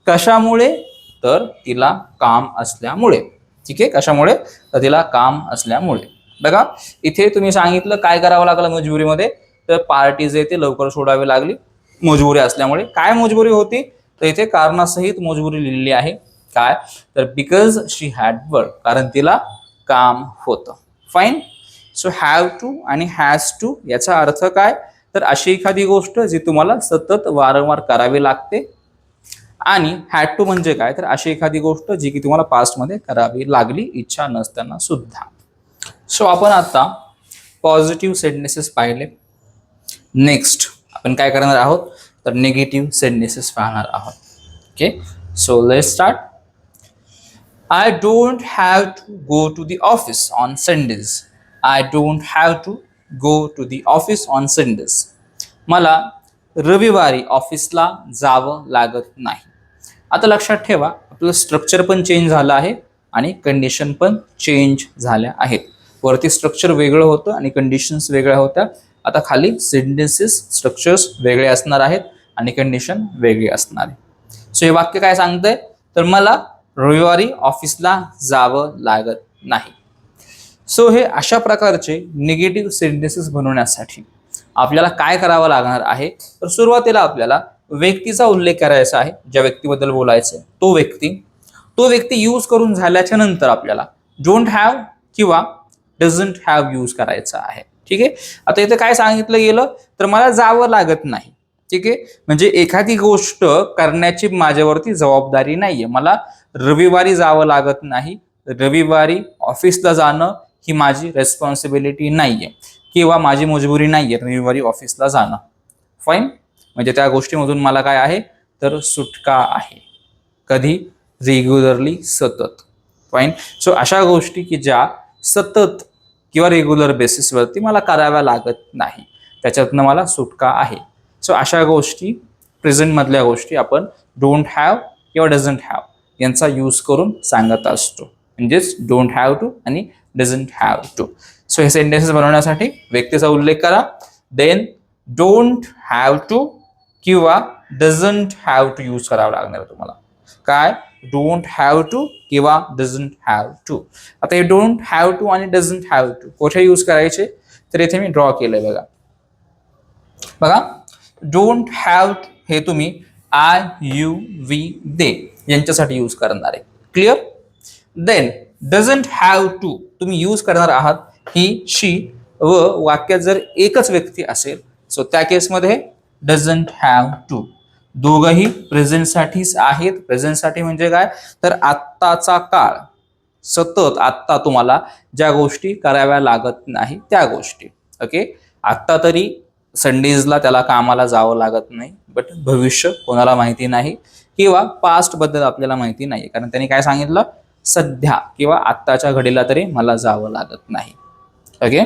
कशामुळे, तर तिला काम असल्यामुळे. ठीक आहे. कशामुळे, तर तिला काम असल्यामुळे. बघा इथे तुम्ही सांगितलं काय करावं लागलं मजबुरीमध्ये, तर पार्टी जे ते लवकर सोडावी लागली मजबुरी असल्यामुळे. काय मजबुरी होती, तर इथे कारणासहित मजबुरी लिहिलेली आहे. काय, तर बिकॉज शी हॅड वर्क, कारण तिला काम होतं. फाईन. सो हॅव टू आणि हॅज टू याचा अर्थ काय, तर अशी एखादी गोष्ट जी तुम्हाला सतत वारंवार करावी लागते. आणि हॅड टू म्हणजे काय, तर अशी एखादी गोष्ट जी की तुम्हाला पास्टमध्ये करावी लागली इच्छा नसताना सुद्धा. सो आपण आता पॉझिटिव्ह सेंटेन्सेस पाहिले. नेक्स्ट आपण काय करणार आहोत, तर निगेटिव्ह सेंटेन्सेस पाहणार आहोत. Okay. So let's start. I don't have to go to the office on Sundays. I don't have to go to the office on Sundays. मला रविवारी ऑफिसला जावं लागत नाही. आता लक्षात ठेवा, आपलं स्ट्रक्चर पण चेंज झालं आहे आणि कंडिशन पण चेंज झाल्या आहेत. वरती स्ट्रक्चर वेगळं होतं आणि कंडिशन्स वेगळ्या होत्या. आता खाली सेंटेन्सेस स्ट्रक्चर्स वेगळे असणार आहेत आणि कंडिशन वेगळी असणार आहे. सो हे वाक्य काय सांगतंय, तर मला रविवारी ऑफिसला जावं लागत नाही. सो हे अशा प्रकारचे निगेटिव्ह सेंटेन्सेस बनवण्यासाठी आपल्याला काय करावं लागणार आहे, तर सुरुवातीला आपल्याला व्यक्तीचा उल्लेख करायचा आहे. ज्या व्यक्तीबद्दल बोलायचं तो व्यक्ती यूज करून झाल्याच्या नंतर आपल्याला डोंट हॅव किंवा डझंट हॅव यूज करायचा आहे. ठीक आहे. आता इथे काय सांगितलं गेलं, तर मला जावं लागत नाही. ठीक आहे. म्हणजे एखादी गोष्ट करण्याची माझ्यावरती जबाबदारी नाहीये. मला रविवारी जावं लागत नाही. रविवारी ऑफिसला जाणं ही माझी रेस्पॉन्सिबिलिटी नाहीये किंवा माझी मजबुरी नाहीये रविवारी ऑफिसला जाणं. फाईन. म्हणजे त्या गोष्टीमधून मला काय आहे, तर सुटका आहे. कधी, रेग्युलरली, सतत. फाईन. सो अशा गोष्टी की ज्या सतत किंवा रेग्युलर बेसिसवरती मला कराव्या लागत नाही, त्याच्यातनं मला सुटका आहे. सो अशा गोष्टी प्रेझेंटमधल्या गोष्टी आपण डोंट हॅव किंवा डझंट हॅव यांचा यूज करून सांगत असतो. म्हणजेच डोंट हॅव टू आणि डझंट हॅव टू. सो हे सेंटेन्सेस बनवण्यासाठी व्यक्तीचा उल्लेख करा, देन डोंट हॅव टू किंवा डझंट हॅव टू यूज करावं लागणार तुम्हाला. काय, डोंट हॅव टू किंवा डझंट हॅव टू. आता हे डोंट हॅव टू आणि डझंट हॅव टू कुठे यूज करायचे, तर इथे मी ड्रॉ केलंय बघा. डोंट हॅव हे तुम्ही आय, यू, वी, दे यांच्यासाठी यूज करणार आहे. Clear. Then doesn't have to तुम्ही यूज करणार आहात ही, शी व वाक्यात जर एकच व्यक्ती असेल सो त्या केसमध्ये डझंट हॅव टू. दोघंही प्रेझेंटसाठीच आहेत. प्रेझेंटसाठी म्हणजे काय, तर आत्ताचा काळ, सतत आत्ता तुम्हाला ज्या गोष्टी कराव्या लागत नाही त्या गोष्टी. ओके. आत्ता तरी संडेजला त्याला कामाला जावं लागत नाही, बट भविष्य कोणाला माहिती नाही किंवा पास्ट बद्दल आपल्याला माहिती नाही, कारण त्यांनी काय सांगितलं, सध्या किंवा आत्ताच्या घडीला तरी मला जावं लागत नाही. ओके.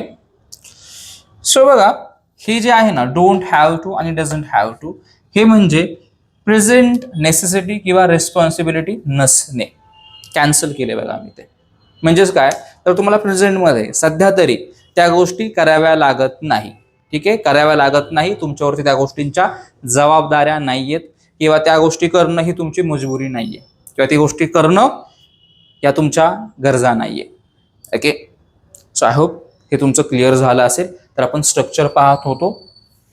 सो बघा, हे जे आहे ना डोंट हॅव टू आणि डझंट हॅव टू, हे म्हणजे प्रेझेंट नेसेसिटी किंवा रिस्पॉन्सिबिलिटी नसणे कॅन्सल केले बघा मी ते. म्हणजेच काय, तर तुम्हाला प्रेझेंटमध्ये सध्या तरी त्या गोष्टी कराव्या लागत नाही. ठीक आहे, कराव्या लागत नाही, तुमच्यावरती त्या गोष्टींच्या जबाबदाऱ्या नाहीयेत किंवा त्या गोष्टी करणं ही तुमची मजबुरी नाहीये किंवा ती गोष्टी करणं या तुमच्या गरजा नाहीये. ओके, सो आय होप हे तुमचं क्लिअर झालं असेल. तर आपण स्ट्रक्चर पाहत होतो.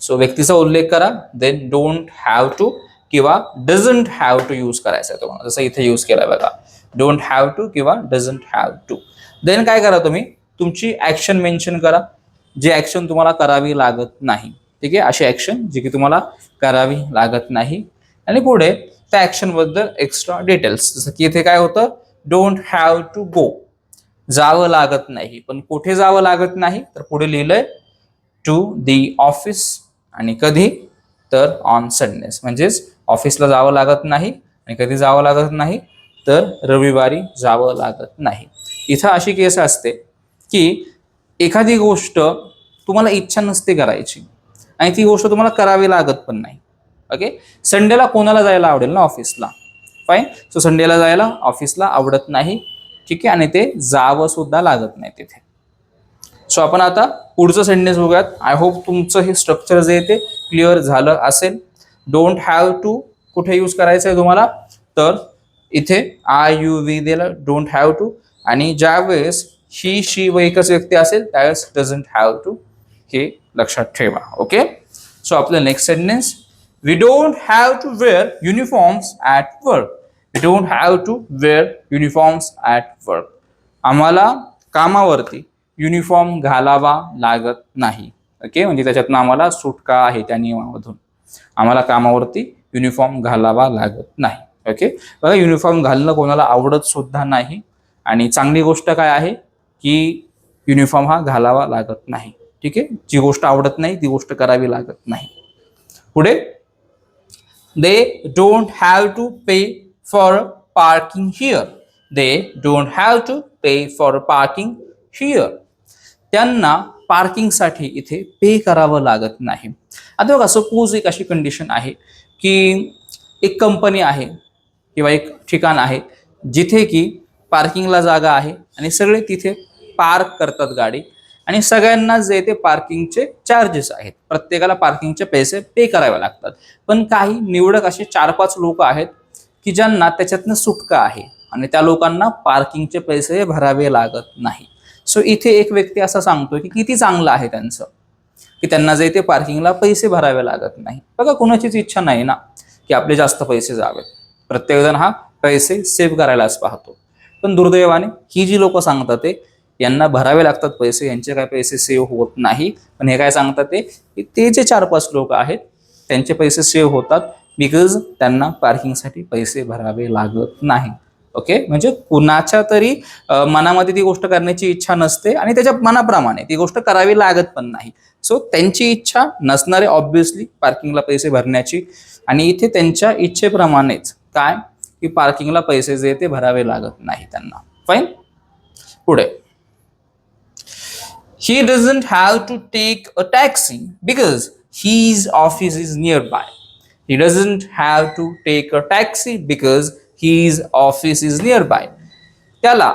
सो व्यक्तीचा उल्लेख करा, देन डोंट हॅव टू किंवा डझंट हॅव टू यूज करायचा आहे तुम्हाला, जसं इथे यूज केलाय बघा, डोंट हॅव टू किंवा डझंट हॅव टू. देन काय करा, तुम्ही तुमची ऍक्शन मेन्शन करा, जी ऍक्शन तुम्हाला करावी लागत नाही. ठीक आहे, अशी ऍक्शन जी की तुम्हाला करावी लागत नाही. आणि पुढे त्या ऍक्शन बद्दल एक्स्ट्रा डिटेल्स, जसं की इथे काय होतं, डोंट हॅव टू गो, जावं लागत नाही. पण कुठे जावं लागत नाही, तर पुढे लिहिलंय टू दी ऑफिस, आणि कधी, तर ऑन संडेज. म्हणजेच ऑफिसला जावं लागत नाही. आणि कधी जावं लागत नाही, तर रविवारी जावं लागत नाही. इथं अशी केस असते की एखादी गोष्ट तुम्हाला इच्छा नसते करायची आणि ती गोष्ट तुम्हाला करावी लागत पण नाही. ओके, संडेला कोणाला जायला आवडेल ना ऑफिसला, फाईन. सो संडेला जायला ऑफिसला आवडत नाही. ठीक आहे, आणि ते जावं सुद्धा लागत नाही तिथे. सो आपण आता पुढचं सेंटेन्स बघूयात. आय होप तुमचं हे स्ट्रक्चर जे आहे ते क्लिअर झालं असेल. डोंट हॅव टू कुठे यूज करायचं आहे तुम्हाला, तर इथे आय यू वी दिलं, डोंट हॅव टू. आणि ज्यावेळेस ही शी व एकच व्यक्ती असेल त्यावेळेस डझंट हॅव टू, हे लक्षात ठेवा. ओके, सो आपलं next sentence, we don't have to wear uniforms at work. We don't have to wear uniforms at work. आम्हाला कामावरती युनिफॉर्म घालावा लागत नाही. ओके, म्हणजे त्याच्यातनं आम्हाला सुटका आहे त्या नियमामधून. आम्हाला कामावरती युनिफॉर्म घालावा लागत नाही. ओके, बघा, युनिफॉर्म घालणं कोणाला आवडत सुद्धा नाही. आणि चांगली गोष्ट काय आहे की युनिफॉर्म हा घालावा लागत नाही. ठीक आहे, जी गोष्ट आवडत नाही ती गोष्ट करावी लागत नाही. पुढे, they don't have to pay for parking here. They don't have to pay for parking here. त्यांना पार्किंगसाठी इथे पे करावं लागत नाही. आता बघा, सपोज एक अशी कंडिशन आहे की एक कंपनी आहे किंवा एक ठिकाण आहे जिथे की पार्किंगला जागा आहे आणि सगळे तिथे पार्क करतात गाडी, आणि सगळ्यांना जे ते पार्किंगचे चार्जेस आहेत, प्रत्येकाला पार्किंगचे पैसे पे करावे लागतात. पण काही निवडक असे 4-5 लोक आहेत की ज्यांना त्याच्यातनं सुटका आहे आणि त्या लोकांना पार्किंगचे पैसे भरावे लागत नाही. सो इथे एक व्यक्ती असा सांगतोय की किती चांगलं आहे त्यांचं की त्यांना जे ते पार्किंगला पैसे भरावे लागत नाही. बघा, कोणाचीच इच्छा नाही ना की आपले जास्त पैसे जावेत. प्रत्येकजण हा पैसे सेव्ह करायलाच पाहतो. पण दुर्दैवाने ही जी लोक सांगतात ते यांना भरावे लागतात पैसे, यांचे काय पैसे सेव्ह होत नाही. पण हे काय सांगतात ते जे 4-5 लोक आहेत त्यांचे पैसे सेव्ह होतात बिकॉज त्यांना पार्किंगसाठी पैसे भरावे लागत नाही. ओके, म्हणजे कुणाच्या तरी मनामध्ये ती गोष्ट करण्याची इच्छा नसते आणि त्याच्या मनाप्रमाणे ती गोष्ट करावी लागत पण नाही. सो त्यांची इच्छा नसणारे ऑब्व्हियसली पार्किंगला पैसे भरण्याची, आणि इथे त्यांच्या इच्छेप्रमाणेच काय की पार्किंगला पैसे जे ते भरावे लागत नाही त्यांना. फाईन. पुढे, he doesn't have to take a taxi because his office is nearby. He doesn't have to take a taxi because his office is nearby. त्याला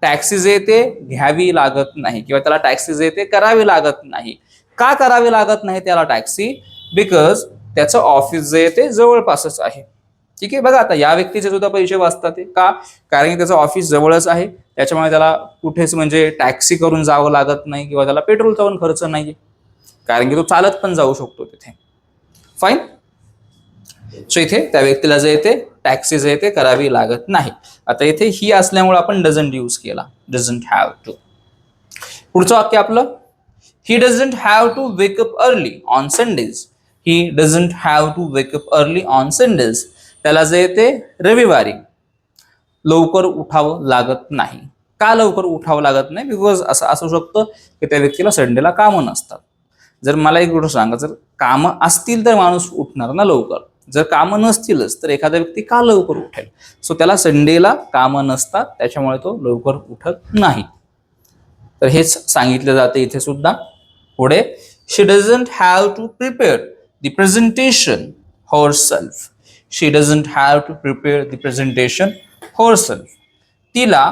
टॅक्सी जे ते घ्यावी लागत नाही किंवा त्याला टॅक्सी जे ते करावी लागत नाही. का करावी लागत नाही त्याला टॅक्सी? बिकॉज त्याचं ऑफिस जे ते जवळपासच आहे. ठीक आहे, बघा, आता या व्यक्तीचे सुद्धा पैसे वाचतात. का? कारण की त्याचं ऑफिस जवळच आहे, त्याच्यामुळे त्याला कुठेच म्हणजे टॅक्सी करून जावं लागत नाही किंवा त्याला पेट्रोलचा पण खर्च नाहीये, कारण की तो चालत पण जाऊ शकतो तिथे. फाईन. सो इथे त्या व्यक्तीला जे येते टॅक्सी जे येते करावी लागत नाही. आता इथे ही असल्यामुळे आपण डझंट यूज केला, डझंट हॅव टू. पुढचं वाक्य आपलं, he doesn't have to wake up early on Sundays. He doesn't have to wake up early on Sundays. त्याला जे येते रविवारी लवकर उठावं लागत नाही. का लवकर उठावं लागत नाही? बिकॉज असं असू शकतं की त्या व्यक्तीला संडेला कामं नसतात. जर मला एक गोष्ट सांगा, जर कामं असतील तर माणूस उठणार ना लवकर, जर कामं नसतीलच तर एखादा व्यक्ती का लवकर उठेल? सो त्याला संडेला कामं नसतात, त्याच्यामुळे तो लवकर उठत नाही. तर हेच सांगितलं जातं इथे सुद्धा. पुढे, she doesn't have to prepare the presentation herself. She doesn't have to prepare the presentation herself. तिला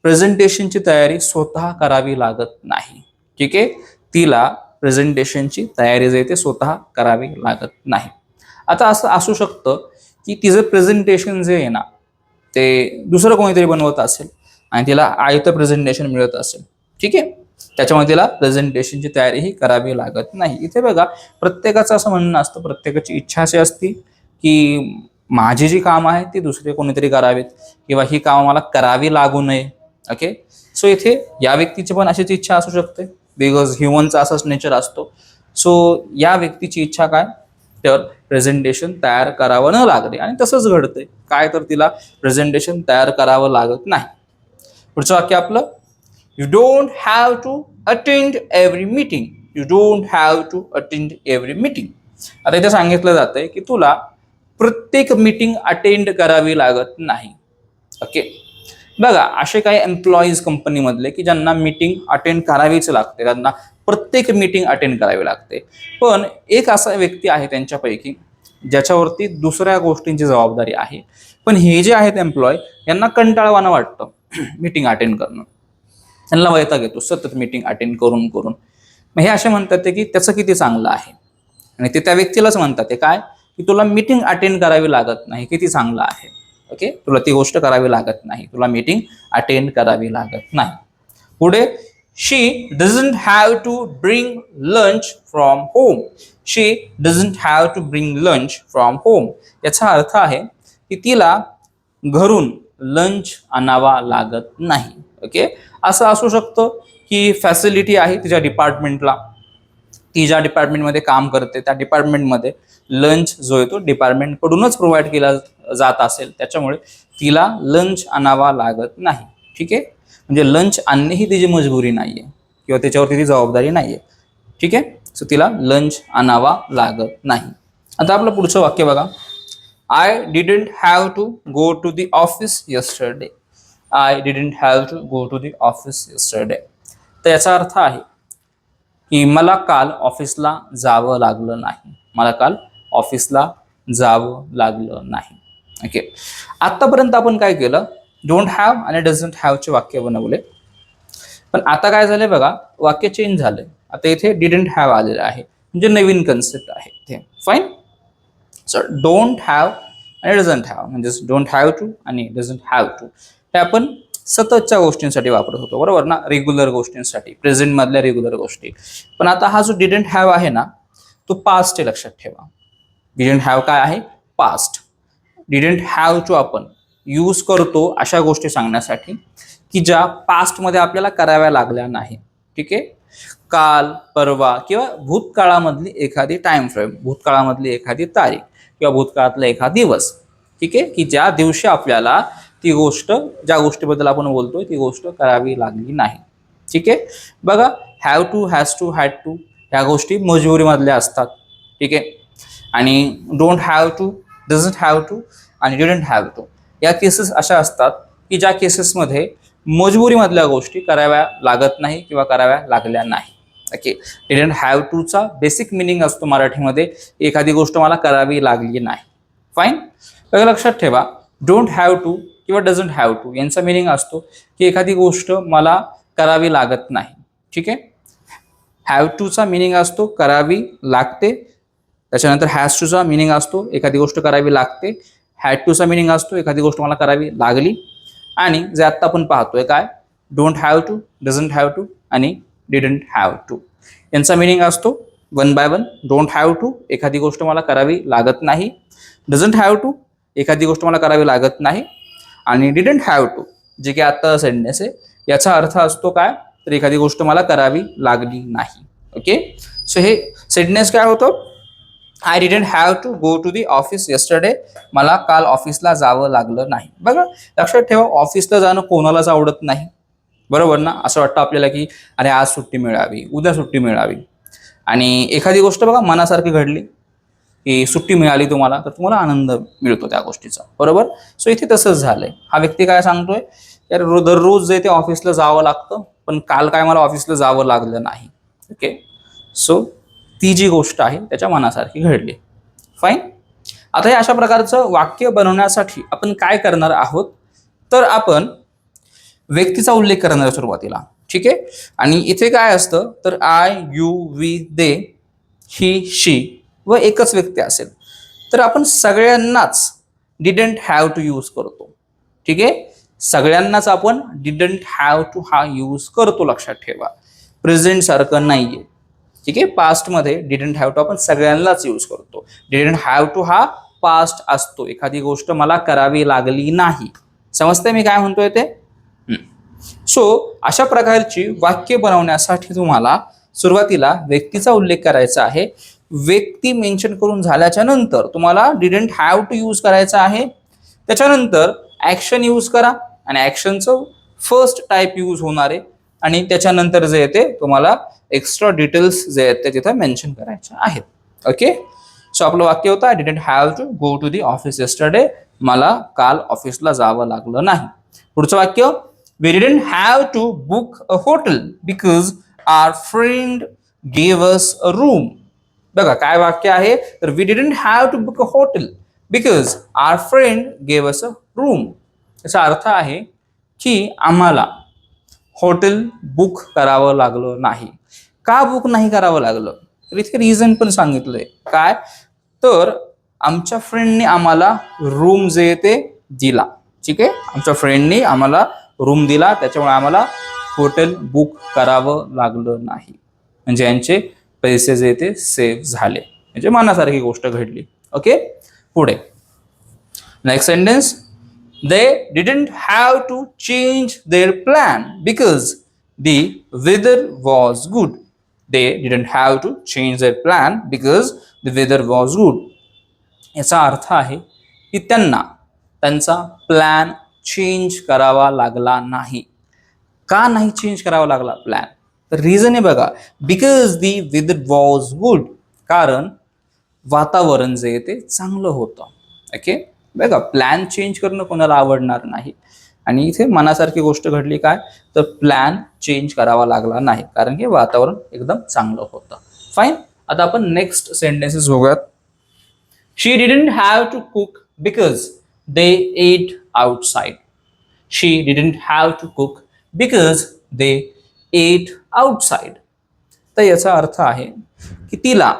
प्रेझेंटेशनची तयारी स्वतः करावी लागत नाही. ठीक आहे, तिला प्रेझेंटेशनची तयारी जे ते स्वतः करावी लागत नाही. आता असं असू शकतं की तिचं प्रेझेंटेशन जे आहे ना ते दुसरं कोणीतरी बनवत असेल आणि तिला आयतं प्रेझेंटेशन मिळत असेल. ठीक आहे, त्याच्यामुळे तिला प्रेझेंटेशनची तयारीही करावी लागत नाही. इथे बघा, प्रत्येकाचं असं म्हणणं असतं, प्रत्येकाची इच्छा अशी असते की माझी जी कामं आहेत ती दुसरे कोणीतरी करावीत किंवा ही कामं मला करावी लागू नये. ओके, सो इथे या व्यक्तीची पण अशीच इच्छा असू शकते, बिकॉज ह्युमनचा असाच नेचर असतो. सो या व्यक्तीची इच्छा काय, तर प्रेझेंटेशन तयार करावं न लागणे, आणि तसंच घडतंय काय, तर तिला प्रेझेंटेशन तयार करावं लागत नाही. पुढचं वाक्य आपलं, you don't have to attend every meeting. You don't have to attend every meeting. आता इथे सांगितलं जातंय की तुला प्रत्येक मीटिंग अटेंड करावी लागत नाही. ओके, बघा, असे काही एम्प्लॉईज कंपनीमधले की ज्यांना मीटिंग अटेंड करावीच लागते, त्यांना प्रत्येक मीटिंग अटेंड करावी लागते. पण एक असा व्यक्ती आहे त्यांच्यापैकी ज्याच्यावरती दुसऱ्या गोष्टींची जबाबदारी आहे, पण हे जे आहेत एम्प्लॉय, यांना कंटाळवाणं वाटतं मीटिंग अटेंड करणं. त्यांना वैताग येतो सतत मीटिंग अटेंड करून करून. मग हे असे म्हणतात ते की त्याचं किती चांगलं आहे, आणि ते त्या व्यक्तीलाच म्हणतात ते काय, की तुला मीटिंग अटेंड करावी लागत नाही, किती चांगलं आहे. ओके, तुला ती गोष्ट करावी लागत नाही, तुला मीटिंग अटेंड करावी लागत नाही. पुढे, she doesn't have to bring lunch from home. She doesn't have to bring lunch from home. याचा अर्थ आहे की तिला घरून लंच आणावा लागत नाही. ओके, असं असू शकतं की फॅसिलिटी आहे तिच्या डिपार्टमेंटला, ती ज्या डिपार्टमेंटमध्ये काम करते त्या डिपार्टमेंटमध्ये लंच जो आहे तो डिपार्टमेंटकडूनच प्रोव्हाइड केला जात असेल, त्याच्यामुळे तिला लंच आणावा लागत नाही. ठीक आहे, म्हणजे लंच आणणे ही तिची मजबुरी नाहीये किंवा त्याच्यावर तिची जबाबदारी नाहीये. ठीक आहे, सो तिला लंच आणावा लागत नाही. आता आपलं पुढचं वाक्य बघा, I didn't have to go to the office yesterday. I didn't have to go to the office yesterday. तर याचा अर्थ आहे की मला काल ऑफिसला जावं लागलं नाही. मला काल ऑफिसला जावं लागलं नाही. ओके, आतापर्यंत आपण काय केलं, डोंट हॅव आणि डझंट हॅवचे वाक्य बनवले. पण आता काय झालंय बघा, वाक्य चेंज झालंय. आता इथे डिडंट हॅव आलेलं आहे, म्हणजे नवीन कन्सेप्ट आहे इथे. फाईन, सो डोंट हॅव आणि डझंट हॅव, म्हणजे डोंट हॅव टू आणि डझंट हॅव टू हे आपण सततच्या गोष्टींसाठी वापरत होतो, बरोबर ना, रेग्युलर गोष्टींसाठी, प्रेझेंट मधल्या रेग्युलर गोष्टी. पण आता हा जो डिडंट हॅव आहे ना, तो पास्ट आहे, लक्षात ठेवा. डिडंट हॅव काय आहे, पास्ट. डिडंट हॅव टू आपण यूज करतो अशा गोष्टी सांगण्यासाठी की ज्या पास्टमध्ये आपल्याला कराव्या लागल्या नाही. ठीक आहे, काल, परवा किंवा भूतकाळामधली एखादी टाइम फ्रेम, भूतकाळामधली एखादी तारीख किंवा भूतकाळातला एखादा दिवस. ठीक आहे, की ज्या दिवशी आपल्याला ती गोष्ट, ज्या गोष्टीबद्दल आपण बोलतोय ती गोष्ट करावी लागली नाही. ठीक आहे, बघा, have to, has to, had to ह्या गोष्टी मजबुरीमधल्या असतात. ठीक आहे, आणि don't have to, doesn't have to आणि डिडंट हॅव टू या केसेस अशा असतात की ज्या केसेसमध्ये मजबुरीमधल्या गोष्टी कराव्या लागत नाही किंवा कराव्या लागल्या नाही. ओके, डिडंट हॅव टूचा बेसिक मिनिंग असतो मराठीमध्ये, एखादी गोष्ट मला करावी लागली नाही. फाईन, लक्षात ठेवा, डोंट हॅव टू किंवा डझंट हॅव टू यांचा मिनिंग असतो की एखादी गोष्ट मला करावी लागत नाही. ठीक आहे, हॅव टूचा मिनिंग असतो करावी लागते, त्याच्यानंतर हॅज टूचा मिनिंग असतो एखादी गोष्ट करावी लागते, हॅड टूचा मिनिंग असतो एखादी गोष्ट मला करावी लागली, आणि जे आत्ता आपण पाहतोय काय, don't have to, doesn't have to आणि डिडंट हॅव टू यांचा मिनिंग असतो one by one. Don't have to एखादी गोष्ट मला करावी लागत नाही, डझंट हॅव टू एखादी गोष्ट मला करावी लागत नाही, आणि डिडंट हॅव टू जे की आत्ता सेंटेन्स आहे याचा अर्थ असतो काय, तर एखादी गोष्ट मला करावी लागली नाही. ओके, सो हे सेंटेन्स काय होतं, I didn't have to go to the office yesterday. मला काल ऑफिसला जावं लागलं नाही. बघा, लक्षात ठेवा, ऑफिसला जाणं कोणालाच आवडत नाही, बरोबर ना. असं वाटतं आपल्याला की अरे आज सुट्टी मिळावी, उद्या सुट्टी मिळावी. आणि एखादी गोष्ट बघा मनासारखी घडली की सुट्टी मिळाली तुम्हाला, तर तुम्हाला आनंद मिळतो त्या गोष्टीचा, बरोबर. सो इथे तसंच झालंय. हा व्यक्ती काय सांगतोय, यार दररोज जे ते ऑफिसला जावं लागतं, पण काल काय मला ऑफिसला जावं लागलं नाही. ओके, सो ती जी गोष्ट आहे त्याच्या मनासारखी घडली. फाईन, आता हे अशा प्रकारचं वाक्य बनवण्यासाठी आपण काय करणार आहोत, तर आपण व्यक्तीचा उल्लेख करणार आहे सुरुवातीला. ठीक आहे. आणि इथे काय असतं, तर आय, यू, वी, दे, ही, शी व एकच व्यक्ती असेल तर आपण सगळ्यांनाच डिडंट हॅव टू यूज करतो. ठीक आहे. सगळ्यांनाच आपण डिडंट हॅव टू हा यूज करतो, लक्षात ठेवा. प्रेझेंट सारखं नाहीये. ठीक आहे. पास्ट मध्ये डिडंट हॅव टू आपण सगळ्यांनाच यूज करतो. डिडंट हॅव टू हा पास्ट असतो. एखादी गोष्ट मला करावी लागली नाही. समजते मी काय म्हणतोय ते? सो अशा प्रकारची वाक्य बनवण्यासाठी तुम्हाला सुरुवातीला व्यक्तीचा उल्लेख करायचा आहे. व्यक्ती मेन्शन करून झाल्याच्या नंतर तुम्हाला डिडंट हॅव टू यूज करायचा आहे. त्याच्यानंतर ऍक्शन यूज करा आणि ऍक्शनचं फर्स्ट टाईप यूज होणार आहे. आणि त्याच्यानंतर जे येते तुम्हाला एक्स्ट्रा डिटेल्स जे आहेत ते तिथं मेन्शन करायचे आहेत. ओके. सो आपलं वाक्य होतं, I didn't have to go to the office yesterday. मला काल ऑफिसला जावं लागलं नाही. पुढचं वाक्य, we didn't have to book a hotel because our friend gave us a room. बघा काय वाक्य आहे, तर we didn't have to book a hotel because our friend gave us a room. याचा अर्थ आहे की आम्हाला हॉटेल बुक करावं लागलं नाही. का बुक नाही करावं लागलं, तर इथे रिझन पण सांगितलंय. काय, तर आमच्या फ्रेंडने आम्हाला रूम जे ते दिला. ठीक आहे. आमच्या फ्रेंडने आम्हाला रूम दिला, त्याच्यामुळे आम्हाला हॉटेल बुक करावं लागलं नाही. म्हणजे यांचे पैसे जे ते सेव्ह झाले, म्हणजे मनासारखी गोष्ट घडली. ओके. पुढे next sentence, they didn't have to change their plan because the weather was good. They didn't have to change their plan because the weather was good. याचा अर्थ आहे की त्यांना त्यांचा प्लॅन चेंज करावा लागला नाही. का नाही चेंज करावा लागला प्लॅन, तर रिझन आहे बघा, because the weather was good. कारण वातावरण जे ते चांगलं होतं. ओके. बघा प्लॅन चेंज करणं कोणाला आवडणार नाही. आणि इथे मनासारखी गोष्ट घडली, काय, तर प्लॅन चेंज करावा लागला नाही कारण की वातावरण एकदम चांगलं होतं. फाईन. आता आपण नेक्स्ट सेंटेन्सेस बघूयात. She didn't have to cook because they ate outside. She didn't have to cook because they ate outside. तर याचा अर्थ आहे की तिला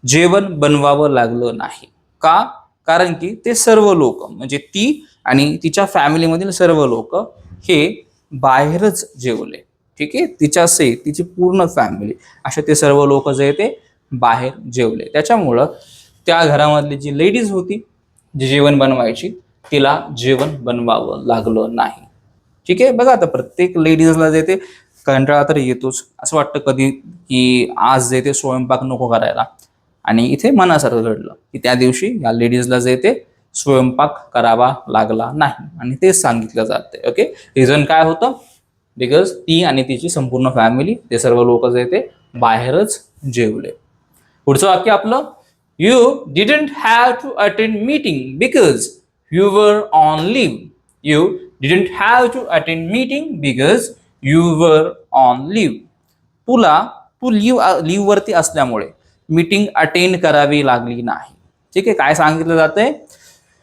जेवण बनवावं लागलं नाही. का, कारण की ते सर्व लोक, म्हणजे ती आणि तिच्या फॅमिलीमधील सर्व लोक हे बाहेरच जेवले. ठीक आहे. तिची पूर्ण फॅमिली अशा ते सर्व लोक जे ते बाहेर जेवले. त्याच्यामुळं त्या घरामधली जी लेडीज होती जी जेवण बनवायची, तिला जेवण बनवावं लागलं नाही. ठीक आहे. बघा आता प्रत्येक लेडीजला जे ते कंटाळा तर येतोच. असं वाटतं कधी की आज जे ते स्वयंपाक नको करायला. आणि इथे मनासारखं घडलं की त्या दिवशी या लेडीजला जे ते स्वयंपाक करावा लागला नाही आणि ते सांगितलं जाते. ओके. रिझन काय होतं, बिकॉज ती आणि तिची संपूर्ण फॅमिली, ते सर्व लोक जे ते बाहेरच जेवले. पुढचं वाक्य आपलं, you didn't have to attend meeting because you were on leave. You didn't have to attend meeting because you were on leave. तू लिव्ह वरती असल्यामुळे मीटिंग अटेंड करावी लागली नाही. ठीक आहे. काय सांगितलं जातंय,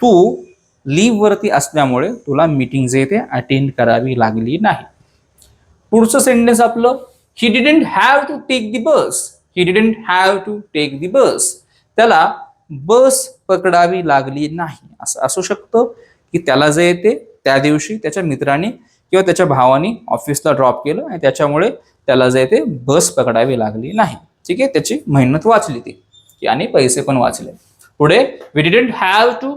तू लिव्ह वरती असल्यामुळे तुला मीटिंग जे ते अटेंड करावी लागली नाही. पुढचं सेंटेन्स आपलं, he didn't have to take the bus. He didn't have to take the bus. त्याला बस पकडावी लागली नाही. असं असू शकतं की त्याला जे येते त्या दिवशी त्याच्या मित्राने किंवा त्याच्या भावाने ऑफिसला ड्रॉप केलं आणि त्याच्यामुळे त्याला जे येते बस पकडावी लागली नाही. ठीक आहे. त्याची मेहनत वाचली ती आणि पैसे पण वाचले. पुढे, we didn't have to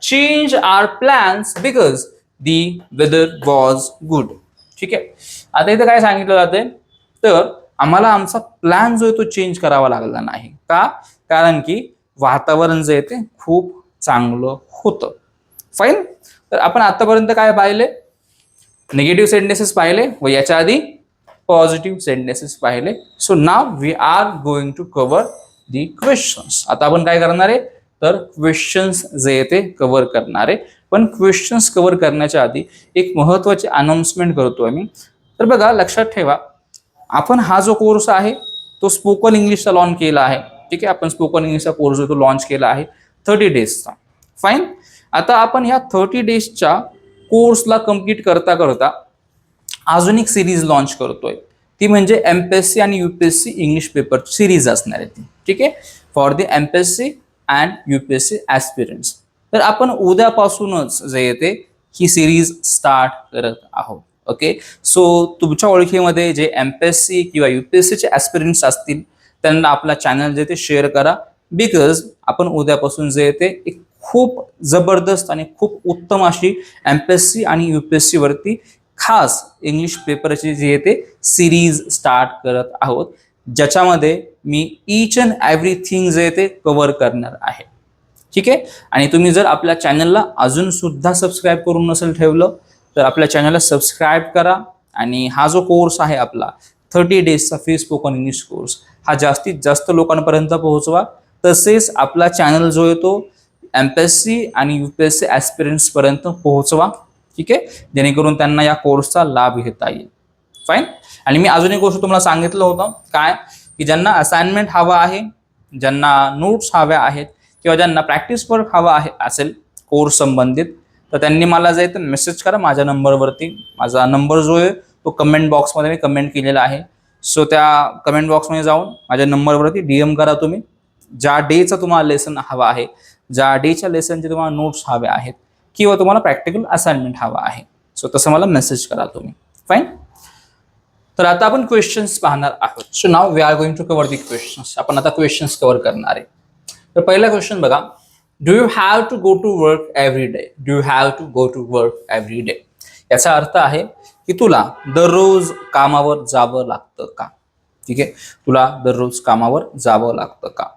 change our plans because the weather was good. ठीक आहे. आता इथे काय सांगितलं जातंय, तर आम्हाला आमचा प्लॅन जो आहे तो चेंज करावा लागला नाही. का, कारण की वातावरण जे आहे ते खूप चांगलं होतं. फाईन. तर आपण आतापर्यंत काय पाहिले, निगेटिव्ह सेंटेन्सेस पाहिले व याच्या आधी पॉझिटिव्ह सेंटेन्सेस पाहिले. So now we are going to cover the questions. आता आपण काय करणार आहे, तर क्वेश्चन्स जे आहे ते कव्हर करणार आहे. पण क्वेश्चन्स कव्हर करण्याच्या आधी एक महत्त्वाची अनाउन्समेंट करतो आम्ही. तर बघा लक्षात ठेवा, आपण हा जो कोर्स आहे तो स्पोकन इंग्लिशचा लॉन्च केला आहे. ठीक आहे. आपण स्पोकन इंग्लिशचा कोर्स जो तो लॉन्च केला आहे 30 डेजचा. फाईन. आता आपण ह्या 30 डेजच्या कोर्सला कम्प्लीट करता करता अजून एक सिरीज लॉन्च करतोय, ती म्हणजे एमपीएससी आणि यूपीएससी इंग्लिश पेपर सिरीज असणार आहे ती. ठीक आहे, for the MPSC and UPSC aspirants. तर आपण उद्यापासूनच जे येते ही सिरीज स्टार्ट करत आहोत. ओके, सो तुमच्या ओळखीमध्ये जे एमपीएससी किंवा यूपीएससीचे ॲस्पिरंट्स असतील त्यांना आपला चॅनल जे ते शेअर करा, बिकॉज आपण उद्यापासून जे येते एक खूप जबरदस्त आणि खूप उत्तम अशी एमपीएससी आणि यूपीएससी वरती खास इंग्लिश पेपरची जी येते सिरीज स्टार्ट करत आहोत, ज्याच्यामध्ये मी ईच अँड एव्हरीथिंग जे ते कव्हर करणार आहे. ठीक आहे, आणि तुम्ही जर आपल्या चॅनलला अजून सुद्धा सबस्क्राईब करून नसेल ठेवलं तर आपल्या चॅनलला सबस्क्राईब करा. आणि हा जो कोर्स आहे आपला 30 डेजचा फ्री स्पोकन इंग्लिश कोर्स हा जास्तीत जास्त लोकांपर्यंत पोहोचवा. तसेच आपला चॅनल जो आहे तो एमपीएससी आणि यूपीएससी ॲस्पिरंट्स पर्यंत पोहोचवा. ठीक आहे, जेणेकरून त्यांना या कोर्सचा लाभ घेता येईल. फाईन. आणि मी अजून एक गोष्ट तुम्हाला सांगितलं होतं काय, की ज्यांना असाइनमेंट हवा आहे, ज्यांना नोट्स हव्या आहेत किंवा ज्यांना प्रॅक्टिस वर्क हवा आहे असेल कोर्स संबंधित, तर त्यांनी मला जे मेसेज करा माझ्या नंबरवरती. माझा नंबर जो आहे तो कमेंट बॉक्समध्ये मी कमेंट केलेला आहे. सो त्या कमेंट बॉक्समध्ये जाऊन माझ्या नंबरवरती DM करा तुम्ही. ज्या डेचा तुम्हाला लेसन हवा आहे, ज्या डेच्या लेसनचे तुम्हाला नोट्स हवे आहेत किंवा तुम्हाला प्रॅक्टिकल असाइनमेंट हवा आहे, सो तसं मला मेसेज करा तुम्ही. फाईन. तर आता आपण क्वेश्चन्स पाहणार आहोत. So now we are going to cover the questions. आपण आता क्वेश्चन्स कव्हर करणार आहे. तर पहिला क्वेश्चन बघा, do you have to go to work every day? Do you have to go to work every day याचा अर्थ आहे की तुला दररोज कामावर जावं लागतं का? ठीक आहे, तुला दररोज कामावर जावं लागतं का?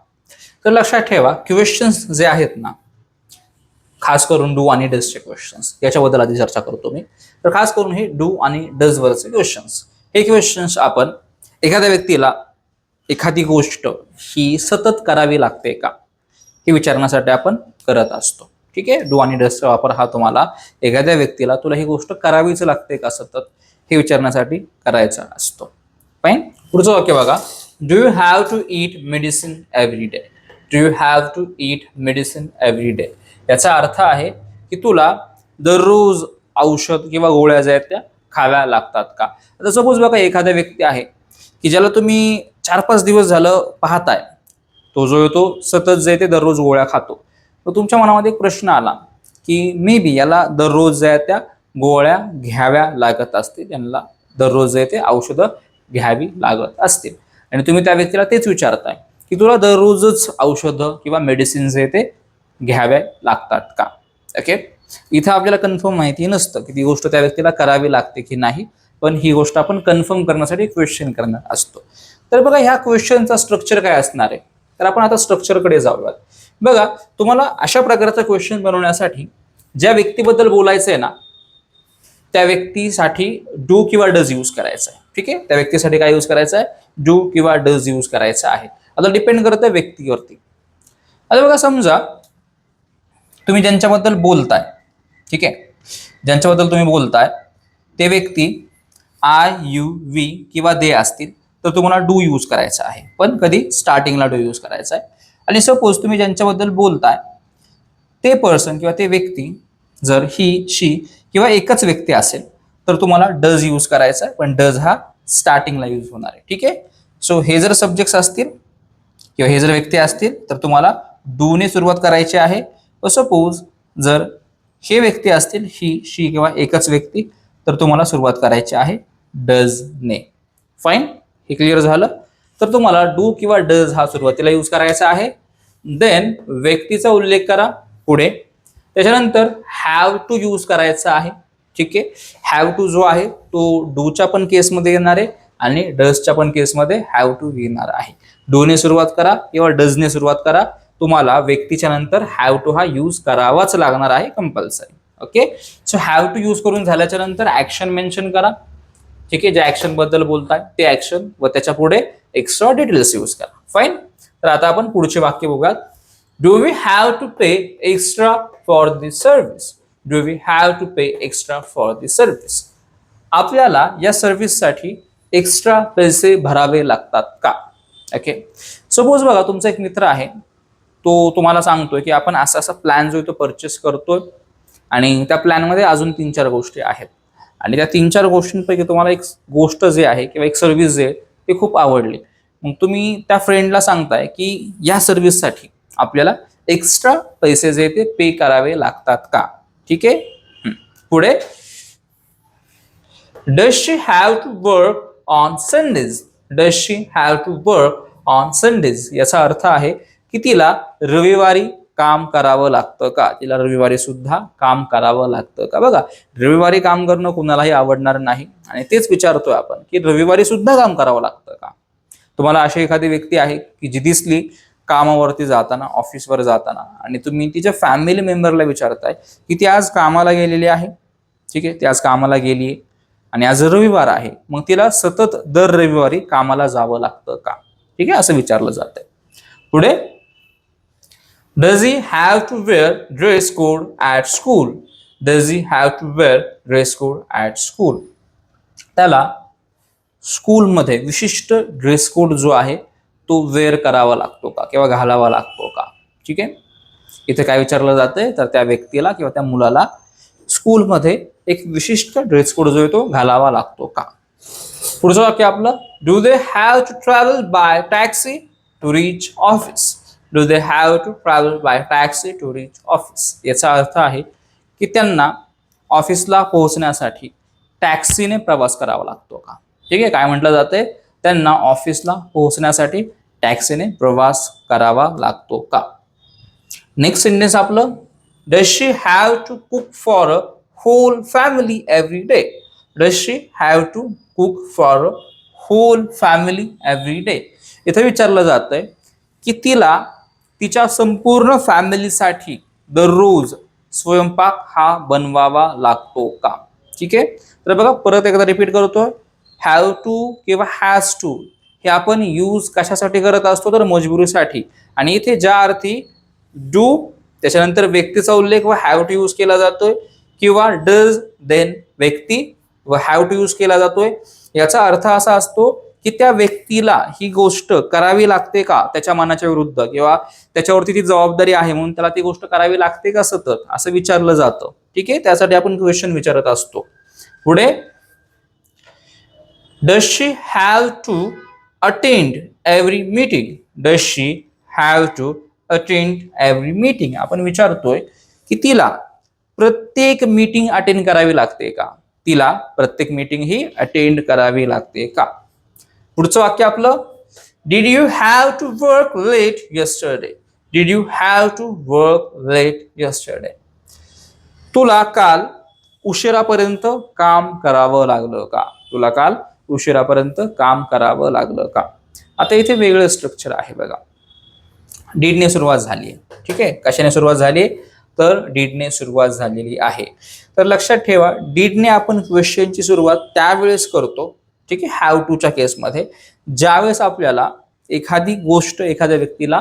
तर लक्षात ठेवा, क्वेश्चन्स जे आहेत ना, खास करून डू आणि डजचे क्वेश्चन्स, याच्याबद्दल आधी चर्चा करतो मी. तर खास करून हे डू आणि डज वरचे क्वेश्चन्स, हे क्वेश्चन्स आपण एखाद्या व्यक्तीला एखादी गोष्ट ही सतत करावी लागते का हे विचारण्यासाठी आपण करत असतो. ठीक आहे, डू आणि डजचा वापर हा तुम्हाला एखाद्या व्यक्तीला तुला ही गोष्ट करावीच लागते का सतत हे विचारण्यासाठी करायचा असतो. फाईन. पुढचं वाक्य बघा, do you have to eat medicine every day? Do you have to eat medicine every day याचा अर्थ आहे की तुला दररोज औषध किंवा गोळ्या ज्या आहेत त्या खाव्या लागतात का? आता सपोज बघा, एखादा व्यक्ती आहे की ज्याला तुम्ही 4-5 दिवस झालं पाहताय, तो जो आहे तो सतत जे ते दररोज गोळ्या खातो. तर तुमच्या मनामध्ये एक प्रश्न आला की मे बी याला दररोज ज्या त्या गोळ्या घ्याव्या लागत असतील, यांना दररोज जे ते औषधं घ्यावी लागत असतील, आणि तुम्ही त्या व्यक्तीला तेच विचारताय की तुला दररोजच औषधं किंवा मेडिसिन जे ते घ्याव्या लागतात का? ओके, इथं आपल्याला कन्फर्म माहिती नसतं की ती गोष्ट त्या व्यक्तीला करावी लागते की नाही, पण ही गोष्ट आपण कन्फर्म करण्यासाठी क्वेश्चन करणार असतो. तर बघा, ह्या क्वेश्चनचा स्ट्रक्चर काय असणार आहे, तर आपण आता स्ट्रक्चरकडे जाऊयात. बघा, तुम्हाला अशा प्रकारचा क्वेश्चन बनवण्यासाठी ज्या व्यक्तीबद्दल बोलायचं आहे ना, त्या व्यक्तीसाठी डू किंवा डज यूज करायचा आहे. ठीक आहे, त्या व्यक्तीसाठी काय यूज करायचं आहे? डू किंवा डज यूज करायचा आहे. आता डिपेंड करतं व्यक्तीवरती. आता बघा, समजा तुम्ही ज्यांच्याबद्दल बोलताय, ठीक आहे, ज्यांच्याबद्दल तुम्ही बोलताय ते व्यक्ती आय, यू, वी किंवा दे असतील तर तुम्हाला डू यूज करायचा आहे, पण कधी स्टार्टिंगला डू यूज करायचा आहे. आणि सपोज तुम्ही ज्यांच्याबद्दल बोलताय ते पर्सन किंवा ते व्यक्ती जर ही, शी किंवा एकच व्यक्ती असेल तर तुम्हाला डज यूज करायचा आहे, पण डज हा स्टार्टिंगला यूज होणार आहे. ठीक आहे, सो हे जर सब्जेक्ट्स असतील किंवा हे जर व्यक्ती असतील तर तुम्हाला डू ने सुरुवात करायची आहे. सपोज जर हे व्यक्ती असतील, ही, शी किंवा एकच व्यक्ती, तर तुम्हाला सुरुवात करायची आहे डज ने. फाईन, हे क्लिअर झालं? तर तुम्हाला डू किंवा डज हा सुरुवातीला यूज करायचा आहे. देन व्यक्तीचा उल्लेख करा पुढे, त्याच्यानंतर हॅव टू यूज करायचा आहे. ठीक आहे, हॅव टू जो आहे तो डूच्या पण केसमध्ये येणार आहे आणि डजच्या पण केसमध्ये हॅव टू येणार आहे. डूने सुरुवात करा किंवा डजने सुरुवात करा, तुम्हाला व्यक्तीच्या नंतर हॅव टू हा यूज करावाच लागणार आहे compulsory. Okay, so have to use करून झाल्याच्या नंतर ऍक्शन मेन्शन करा. ठीक आहे, ज्या ऍक्शन बद्दल बोलताय ते ऍक्शन व त्याच्या पुढे एक्स्ट्रा डिटेल्स यूज करा. फाईन. तर आता आपण पुढचे वाक्य बघूयात. Do we have to pay extra for the service? Do we have to pay extra for the service? आपल्याला या सर्व्हिससाठी एक्स्ट्रा पैसे भरावे लागतात का? ओके, सपोज बघा, तुमचा एक मित्र आहे तो तुम्हाला सांगतोय की आपण असा असा प्लॅन जो आहे तो परचेस करतोय आणि त्या प्लॅनमध्ये अजून 3-4 गोष्टी आहेत आणि त्या 3-4 गोष्टींपैकी तुम्हाला एक गोष्ट जे आहे किंवा एक सर्व्हिस जे आहे ती खूप आवडली. मग तुम्ही त्या फ्रेंडला सांगताय की या सर्व्हिससाठी आपल्याला एक्स्ट्रा पैसे जे ते पे करावे लागतात का. ठीक आहे. पुढे, does she have to work on Sundays. Does she have to work on Sundays याचा अर्थ आहे की तिला रविवारी काम करावं लागतं का. तिला रविवारी सुद्धा काम करावं लागतं का. बघा, रविवारी काम करणं कुणालाही आवडणार नाही आणि तेच विचारतोय आपण की रविवारी सुद्धा काम करावं लागतं का. तुम्हाला अशी एखादी व्यक्ती आहे की जी दिसली कामावरती जाताना, ऑफिसवर जाताना, आणि तुम्ही तिच्या फॅमिली मेंबरला विचारताय की ती आज कामाला गेलेली आहे. ठीक आहे, ती आज कामाला गेली आणि आज रविवार आहे, मग तिला सतत दर रविवारी कामाला जावं लागतं का. ठीक आहे, असं विचारलं जातंय. पुढे, does he have to wear dress code at school. Does he have to wear dress code at school. त्याला स्कूलमध्ये विशिष्ट ड्रेस कोड जो आहे तो वेअर करावा लागतो का किंवा घालावा लागतो का. ठीक आहे, इथे काय विचारलं जातंय तर त्या व्यक्तीला किंवा त्या मुलाला स्कूलमध्ये एक विशिष्ट ड्रेस कोड जो आहे तो घालावा लागतो का. पुढचं वाक्य आपलं, do they have to travel by taxi to reach office. Do they have to travel by taxi to reach office याचा अर्थ आहे की त्यांना ऑफिसला पोहोचण्यासाठी टॅक्सीने प्रवास करावा लागतो का. ठीक आहे, काय म्हटलं जातंय, त्यांना ऑफिसला पोहोचण्यासाठी टॅक्सीने प्रवास करावा लागतो का. नेक्स्ट सेंटेन्स आपलं, does she have to cook for a whole family every day. Does she have to cook for a whole family every day. इथे विचारलं जातंय की तिला तिच्या संपूर्ण फॅमिलीसाठी दररोज स्वयंपाक हा बनवावा लागतो का. ठीक आहे, तर बघा परत एकदा रिपीट करतोय, हॅव टू किंवा हॅज टू हे आपण यूज कशासाठी करत असतो तर मजबुरीसाठी, आणि इथे ज्या अर्थी डू त्याच्यानंतर व्यक्तीचा उल्लेख व हॅव टू यूज केला जातोय किंवा डज देन व्यक्ती व हॅव टू यूज केला जातोय, याचा अर्थ असा असतो की त्या व्यक्तीला ही गोष्ट करावी लागते का त्याच्या मनाच्या विरुद्ध, किंवा त्याच्यावरती ती जबाबदारी आहे म्हणून त्याला ती गोष्ट करावी लागते का सतत, असं विचारलं जातं. ठीक आहे, त्यासाठी आपण क्वेश्चन विचारत असतो. पुढे, does she have to attend every meeting. Does she have to attend every meeting. आपण विचारतोय की तिला प्रत्येक मीटिंग अटेंड करावी लागते का. तिला प्रत्येक मीटिंग ही अटेंड करावी लागते का. पुढचं वाक्य आपलं, did you have to work late yesterday. Did you have to work late yesterday. तुला काल उशिरापर्यंत काम करावं लागलं का. तुला काल उशिरापर्यंत काम करावं लागलं का. आता इथे वेगळं स्ट्रक्चर आहे बघा. डीडने सुरुवात झाली आहे. ठीक आहे, कशाने सुरुवात झाली तर डीडने सुरुवात झालेली आहे. तर लक्षात ठेवा, डीडने आपण क्वेश्चनची सुरुवात त्यावेळेस करतो. ठीक आहे, हॅव टूच्या केसमध्ये ज्यावेळेस आपल्याला एखादी गोष्ट एखाद्या व्यक्तीला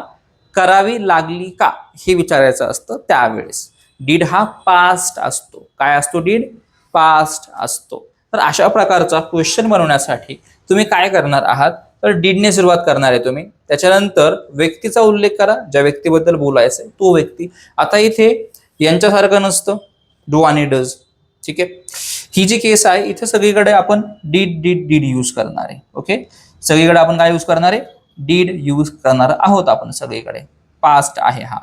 करावी लागली का हे विचारायचं असतं त्यावेळेस. डीड हा पास्ट असतो. काय असतो डीड, पास्ट असतो. तर अशा प्रकारचा क्वेश्चन बनवण्यासाठी तुम्ही काय करणार आहात तर डीडने सुरुवात करणार आहे तुम्ही. त्याच्यानंतर व्यक्तीचा उल्लेख करा, ज्या व्यक्तीबद्दल बोलायचंय तो व्यक्ती. आता इथे यांच्यासारखं नसतं डू आणि डज. ठीक आहे, ही जी केस आहे इथे सगळीकडे आपण डीड डीड डीड यूज करणार आहे. ओके, सगळीकडे आपण काय यूज करणार आहे, डीड यूज करणार आहोत आपण सगळीकडे. पास्ट आहे हा,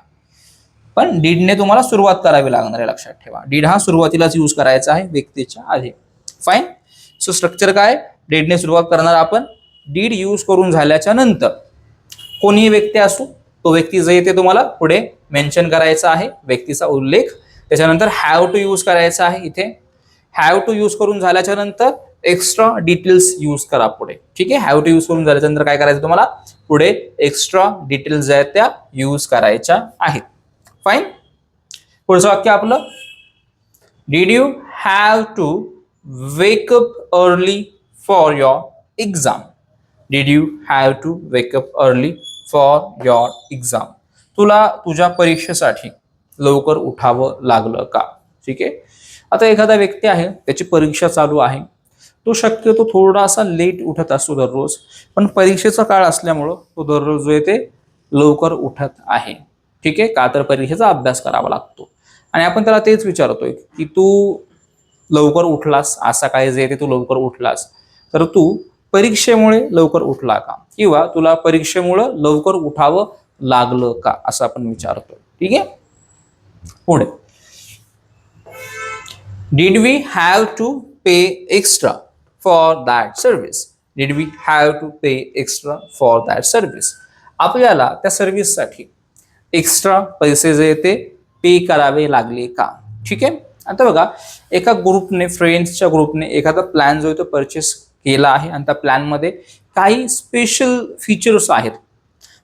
पण डीडने तुम्हाला सुरुवात करावी लागणार आहे. लक्षात ठेवा, डीड हा सुरुवातीलाच यूज करायचा आहे व्यक्तीच्या आधी. फाईन. सो स्ट्रक्चर काय, डीडने सुरुवात करणार आपण. डीड यूज करून झाल्याच्या नंतर कोणीही व्यक्ती असो तो व्यक्ती जे येते तुम्हाला पुढे मेन्शन करायचा आहे, व्यक्तीचा उल्लेख. त्याच्यानंतर हॅव टू यूज करायचा आहे. इथे हॅव टू यूज करून झाल्याच्या नंतर एक्स्ट्रा डिटेल्स यूज करा पुढे. ठीक आहे, हॅव टू यूज करून झाल्याच्या नंतर काय करायचं तुम्हाला पुढे एक्स्ट्रा डिटेल्स ज्या आहेत त्या यूज करायच्या आहेत. फाईन. पुढचं वाक्य आपलं, did you have to wake up early for your exam. Did you have to wake up early for your exam. तुला तुझ्या परीक्षेसाठी लवकर उठावं लागलं का. ठीक आहे, आता एखादा व्यक्ती आहे त्याची परीक्षा चालू आहे, तो शक्यतो थोडासा लेट उठत असतो दररोज, पण परीक्षेचा काळ असल्यामुळं तो दररोज जो आहे ते लवकर उठत आहे. ठीक आहे, का तर परीक्षेचा अभ्यास करावा लागतो. आणि आपण त्याला तेच विचारतोय की तू लवकर उठलास, आज सकाळी जे ते तू लवकर उठलास, तर तू परीक्षेमुळे लवकर उठला का, किंवा तुला परीक्षेमुळे लवकर उठावं लागलं का, असं आपण विचारतोय. ठीक आहे. पुढे, did we have to pay extra for that service. Did we have to pay extra for that service. आपल्याला त्या सर्व्हिससाठी एक्स्ट्रा पैसे जे ते पे करावे लागले का. ठीक आहे. आता बघा, एका ग्रुपने, फ्रेंड्सच्या ग्रुपने एखादा प्लॅन जो आहे तो परचेस केला आहे आणि त्या प्लॅनमध्ये काही स्पेशल फीचर्स आहेत.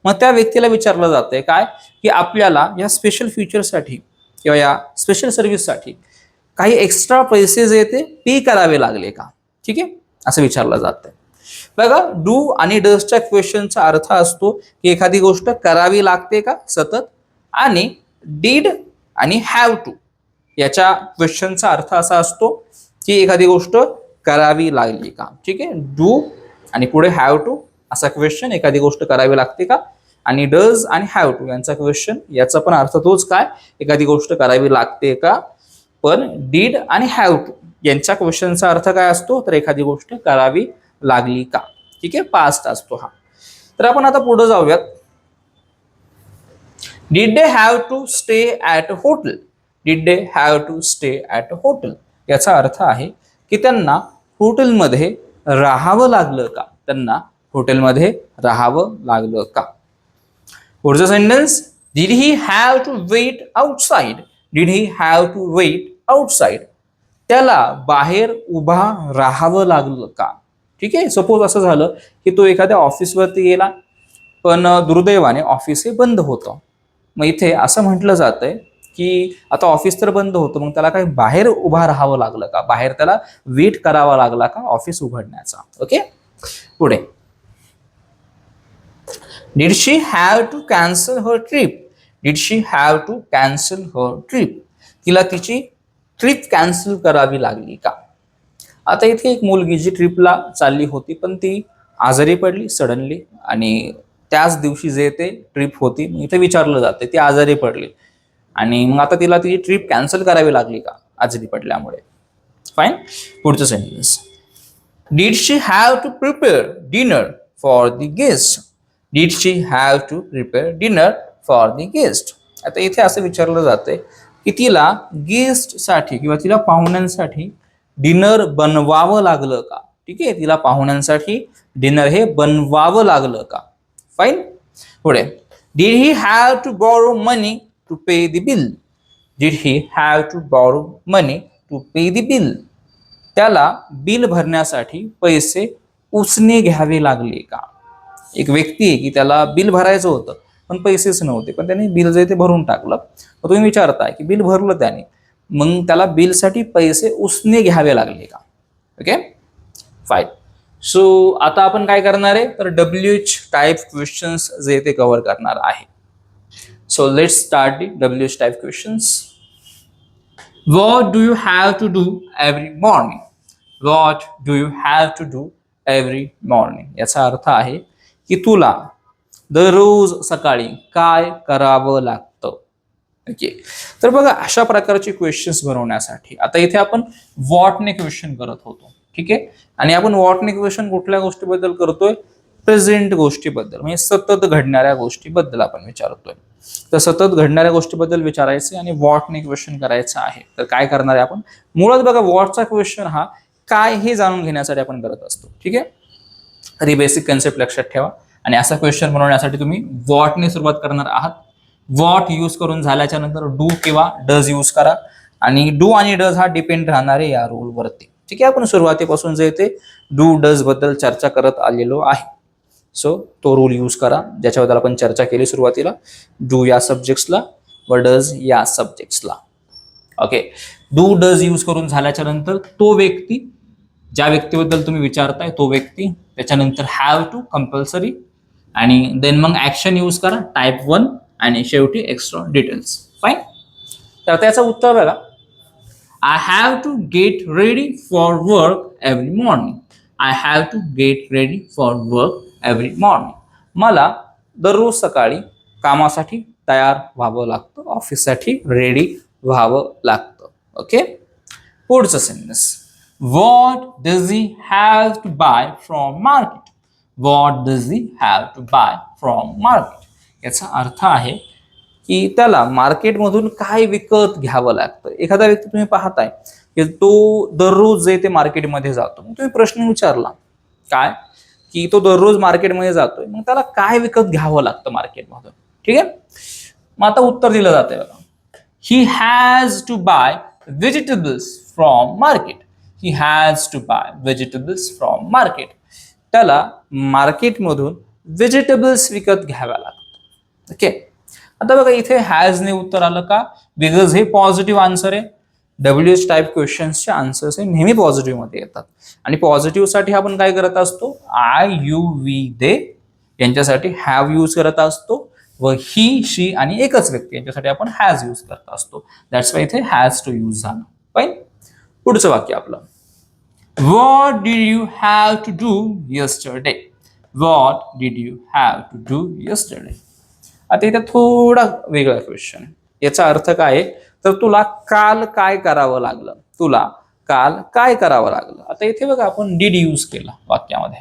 मग त्या व्यक्तीला विचारलं जातंय काय, की आपल्याला या स्पेशल फीचरसाठी किंवा या स्पेशल सर्व्हिससाठी काही एक्स्ट्रा पैसे जे ते पे करावे लागले का. ठीक आहे, असं विचारलं जातंय. बघा, डू आणि डजच्या क्वेश्चनचा अर्थ असतो की एखादी गोष्ट करावी लागते का सतत, आणि डीड आणि हॅव टू याच्या क्वेश्चनचा अर्थ असा असतो की एखादी गोष्ट करावी लागली का. ठीक आहे, डू आणि पुढे हॅव टू असा क्वेश्चन, एखादी गोष्ट करावी लागते का, आणि डज आणि हॅव टू यांचा क्वेश्चन, याचा पण अर्थ तोच काय, एखादी गोष्ट करावी लागते का. पण डीड आणि हॅव टू यांच्या क्वेश्चनचा अर्थ काय असतो, तर एखादी गोष्ट करावी लागली का. ठीक आहे, पास्ट असतो हा. तर आपण आता पुढे जाऊयात. Did they have to stay at hotel. Did they have to stay at hotel याचा अर्थ आहे की त्यांना हॉटेलमध्ये राहावं लागलं का. त्यांना हॉटेलमध्ये राहावं लागलं का. पुढचं sentence, did he have to wait outside. Did he have to wait outside. त्याला बाहेर उभा राहावं लागलं का. ठीक आहे, सपोज असं झालं की तो एखाद्या ऑफिसवरती गेला, पण दुर्दैवाने ऑफिस हे बंद होतं. मग इथे असं म्हटलं जातंय की आता ऑफिस तर बंद होतं, मग त्याला काही बाहेर उभा राहावं लागलं का, बाहेर त्याला वेट करावा लागला का ऑफिस उघडण्याचा. ओके. पुढे, did she have to cancel her trip. Did she have to cancel her trip. तिला तिची ट्रिप कॅन्सल करावी लागली का. आता इथे एक मुलगी जी ट्रिपला चालली होती, पण ती आजारी पडली सडनली, आणि त्याच दिवशी जे ते ट्रिप होती, इथे विचारलं जाते ती आजारी पडली आणि मग आता तिला ती ट्रिप कॅन्सल करावी लागली का आजारी पडल्यामुळे. फाईन. पुढचं sentence, did she have to prepare dinner for the guest. Did she have to prepare dinner for the guest. आता इथे असं विचारलं जातंय की तिला गेस्टसाठी किंवा तिला पाहुण्यांसाठी डिनर बनवावं लागलं का. ठीक आहे, तिला पाहुण्यांसाठी डिनर हे बनवावं लागलं का. फाईन. पुढे, did he have to borrow money to pay the bill. Did he have to borrow money to pay the bill. त्याला बिल भरण्यासाठी पैसे उसने घ्यावे लागले का. एक व्यक्ती आहे की त्याला बिल भरायचं होतं पण पैसेच नव्हते, पण त्याने बिल जे ते भरून टाकलं. मग तुम्ही विचारताय की बिल भरलं त्याने, मग त्याला बिलसाठी पैसे उसने घ्यावे लागले का. ओके. फाईन. सो आता आपण काय करणार आहे, तर WH टाईप क्वेश्चन्स जे ते कव्हर करणार आहे. So let's start the WH type questions. What do you have to do every morning? What do you have to do every morning? याचा अर्थ आहे की तुला दररोज सकाळी काय करावं लागतं. ओके. तर बघा, अशा प्रकारचे क्वेश्चन्स बनवण्यासाठी आता इथे आपण व्हॉटने क्वेश्चन करत होतो. ठीक आहे, आणि आपण व्हॉटने क्वेश्चन कुठल्या गोष्टीबद्दल करतोय, प्रेझेंट गोष्टीबद्दल, म्हणजे सतत घडणाऱ्या गोष्टीबद्दल आपण विचारतोय. तर सतत घडणाऱ्या गोष्टीबद्दल विचारायचे आणि व्हॉटने क्वेश्चन करायचं आहे. तर काय करणार आहे आपण, मुळात बघा व्हॉटचा क्वेश्चन हा काय हे जाणून घेण्यासाठी आपण करत असतो. ठीक आहे, तर ही बेसिक कन्सेप्ट लक्षात ठेवा. आणि असा क्वेश्चन बनवण्यासाठी तुम्ही व्हॉटने सुरुवात करणार आहात. व्हॉट यूज करून झाल्याच्या नंतर डू किंवा डज यूज करा, आणि डू आणि डज हा डिपेंड राहणार आहे या रूलवरती. ठीक आहे, आपण सुरुवातीपासून जे ते डू डज बद्दल चर्चा करत आलेलो आहे. सो तो रूल यूज करा ज्याच्याबद्दल आपण चर्चा केली सुरुवातीला. डू या सब्जेक्ट्सला व डज या सब्जेक्ट्सला. ओके. डू डज यूज करून झाल्याच्या नंतर तो व्यक्ती, ज्या व्यक्तीबद्दल तुम्ही विचारताय तो व्यक्ती, त्याच्यानंतर हॅव टू कंपल्सरी, आणि देन मग ऍक्शन यूज करा टाईप 1, आणि शेवटी एक्स्ट्रा डिटेल्स. फाईन. तर त्याचं उत्तर बघा, I have to get ready for work every morning. I have to get ready for work every morning. मला दररोज सकाळी कामासाठी तयार व्हावं लागतं, ऑफिससाठी रेडी व्हावं लागतं. ओके, पुढचं sentence, what does he have to buy from market. What does he have to buy from market. याचा अर्थ आहे की त्याला मार्केटमधून काय विकत घ्यावं लागतं. एखादा व्यक्ती तुम्ही पाहताय की तो दररोज जे ते मार्केटमध्ये जातो, मग तुम्ही प्रश्न विचारला काय की तो दररोज मार्केटमध्ये जातोय, मग त्याला काय विकत घ्यावं लागतं मार्केटमधून. ठीक आहे, मग आता उत्तर दिलं जातंय बघा, he has to buy vegetables from market. He has to buy vegetables from market. त्याला मार्केटमधून व्हेजिटेबल्स विकत घ्याव्या लागतात. ओके, आता बघा इथे हॅज ने उत्तर आलं का, बिकॉज हे पॉझिटिव्ह आन्सर आहे. WH टाईप क्वेश्चन्सचे आन्सर्स हे नेहमी पॉझिटिव्ह मध्ये येतात, आणि पॉझिटिव्ह साठी आपण काय करत असतो, आय यू वी दे यांच्यासाठी हॅव यूज करत असतो, व ही शी आणि एकच व्यक्ती यांच्यासाठी आपण हॅज यूज करत असतो. दॅट्स वाय इथे हॅज टू यूज झालं. फाईन, पुढचं वाक्य आपलं, what did you have to do yesterday. What did you have to do yesterday. आता इथे थोडा वेगळा क्वेश्चन आहे. याचा अर्थ काय आहे, तर तुला काल काय करावं लागलं. तुला काल काय करावं लागलं. आता इथे बघा आपण डिड यूज केला वाक्यामध्ये.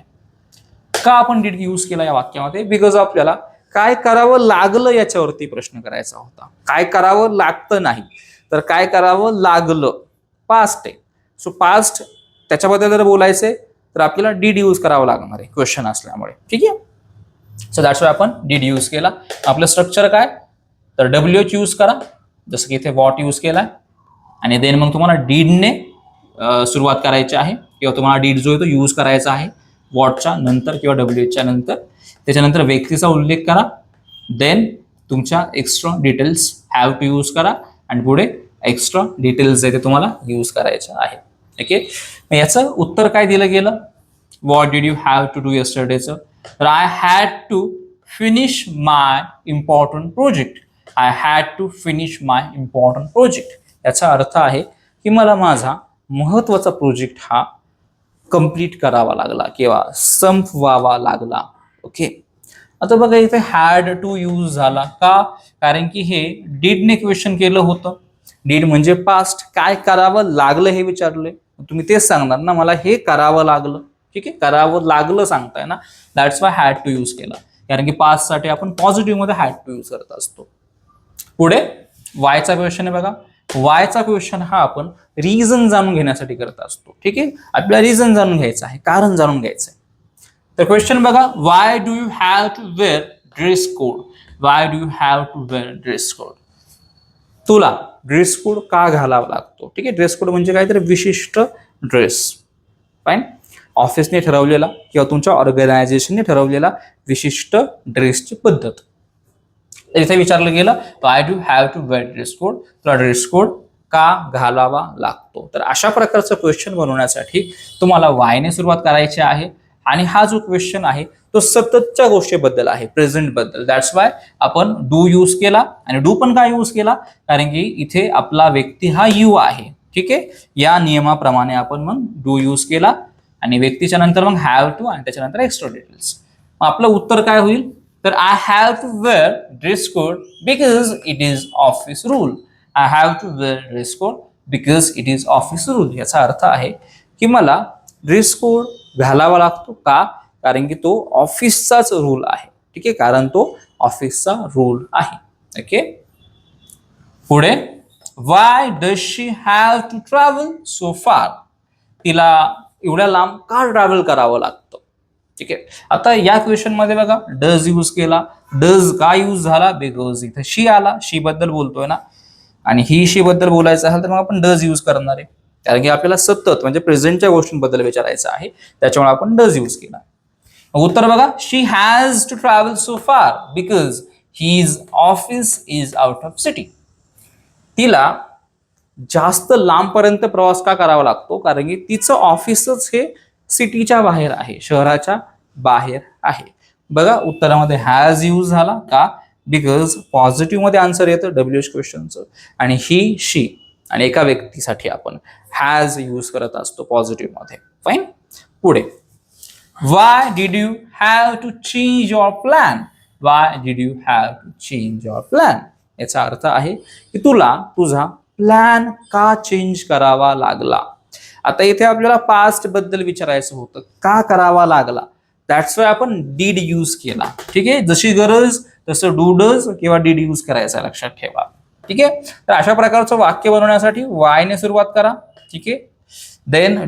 का आपण डिड यूज केला या वाक्यामध्ये, बिकॉज आपल्याला काय करावं लागलं याच्यावरती प्रश्न करायचा होता. काय करावं लागतं नाही, तर काय करावं लागलं. पास्ट आहे, सो पास्ट त्याच्याबद्दल जर बोलायचंय तर आपल्याला डिड यूज करावं लागणार आहे क्वेश्चन असल्यामुळे. ठीक आहे, सो दॅट्स वाय आपण डिड यूज केला. आपलं स्ट्रक्चर काय, तर WH यूज करा, जसं की इथे वॉट यूज केलाय, आणि देन मग तुम्हाला डीडने सुरुवात करायची आहे, किंवा तुम्हाला डीड जो आहे तो यूज करायचा आहे वॉटच्या नंतर किंवा WHच्या नंतर. त्याच्यानंतर व्यक्तीचा उल्लेख करा, देन तुमच्या extra details have to use करा, आणि पुढे एक्स्ट्रा डिटेल्स जे ते तुम्हाला यूज करायचे आहे. ओके, मग याचं उत्तर काय दिलं गेलं, what did you have to do यस्टरडेचं, तर I had to finish my important project. I had to finish my important project. याचा अर्थ आहे की मला माझा महत्वाचा प्रोजेक्ट हा कंप्लीट करावा लागला किंवा संपवावा लागला. ओके, आता बघा इथे हॅड टू यूज झाला का, कारण की हे डीडने क्वेश्चन केलं होतं. डीड म्हणजे पास्ट, काय करावं लागलं हे विचारलंय, तुम्ही तेच सांगणार ना, मला हे करावं लागलं. ठीक आहे, करावं लागलं सांगताय ना, that's why had to use केला, कारण की पास्ट साठी आपण पॉझिटिव्ह मध्ये हॅड टू यूज करत असतो. पुढे वायचा क्वेश्चन आहे बघा. वायचा क्वेश्चन हा आपण रिझन जाणून घेण्यासाठी करत असतो. ठीक आहे, आपल्याला रिझन जाणून घ्यायचं आहे, कारण जाणून घ्यायचं आहे. तर क्वेश्चन बघा, why do you have to wear dress code. Why do you have to wear dress code. तुला ड्रेस कोड का घालावा लागतो. ठीक आहे, ड्रेस कोड म्हणजे काहीतरी विशिष्ट ड्रेस. फाईन, ऑफिसने ठरवलेला किंवा तुमच्या ऑर्गनायझेशनने ठरवलेला विशिष्ट ड्रेसची पद्धत. इथे विचारलं गेलं, why do have to wear dress code. तुला ड्रेस कोड का घालावा लागतो. तर अशा प्रकारचं क्वेश्चन बनवण्यासाठी तुम्हाला वायने सुरुवात करायची आहे, आणि हा जो क्वेश्चन आहे तो सततच्या गोष्टीबद्दल आहे, प्रेझेंट बद्दल. दॅट्स वाय आपण डू यूज केला, आणि डू पण काय यूज केला, कारण की इथे आपला व्यक्ती हा यू आहे. ठीक आहे, या नियमाप्रमाणे आपण मग डू यूज केला, आणि व्यक्तीच्या नंतर मग हॅव टू, आणि त्याच्यानंतर एक्स्ट्रा डिटेल्स. आपलं उत्तर काय होईल, तर I have to wear dress code because it is office rule. I have to wear dress code because it is office rule. याचा अर्थ आहे की मला ड्रेस कोड घालावा लागतो का, कारण की तो ऑफिसचाच रूल आहे. ठीक आहे, कारण तो ऑफिसचा रूल आहे. ओके, पुढे why does she have to travel so far. तिला एवढ्या लांब का ट्रॅव्हल करावं लागतं. ठीक आहे, आता या क्वेश्चन मध्ये बघा डज यूज केला. डज का यूज झाला, बिकॉज इथे शी आला, शी बद्दल बोलतोय ना, आणि ही शी बद्दल बोलायचं असेल तर मग आपण डज यूज करणार आहे, कारण की आपल्याला सतत म्हणजे प्रेझेंटच्या गोष्टींबद्दल विचारायचं आहे, त्याच्यामुळे आपण डज यूज केला. उत्तर बघा, she has to travel so far because his office is out of city. तिला जास्त लांबपर्यंत प्रवास का करावा लागतो, कारण की तिचं ऑफिसच हे सिटीच्या बाहेर आहे, शहराच्या बाहेर आहे. बघा उत्तरामध्ये हॅज यूज झाला का, बिकॉज पॉझिटिव्ह मध्ये आन्सर येतं WH क्वेश्चनचं, आणि ही शी आणि एका व्यक्तीसाठी आपण हॅज यूज करत असतो पॉझिटिव्ह मध्ये. फाईन, पुढे why did you have to change your plan. Why did you have to change your plan. याचा अर्थ आहे की तुला तुझा प्लॅन का चेंज करावा लागला. आता इथे आपल्याला पास्ट बद्दल विचारायचं होतं, का करावा लागला. दॅट्स वाय आपण डीड यूज केला. ठीक आहे, जशी गरज तसं डू डज किंवा डीड यूज करायचा, लक्षात ठेवा. ठीक आहे, तर अशा प्रकारचं वाक्य बनवण्यासाठी वायने सुरुवात करा. ठीक आहे, देन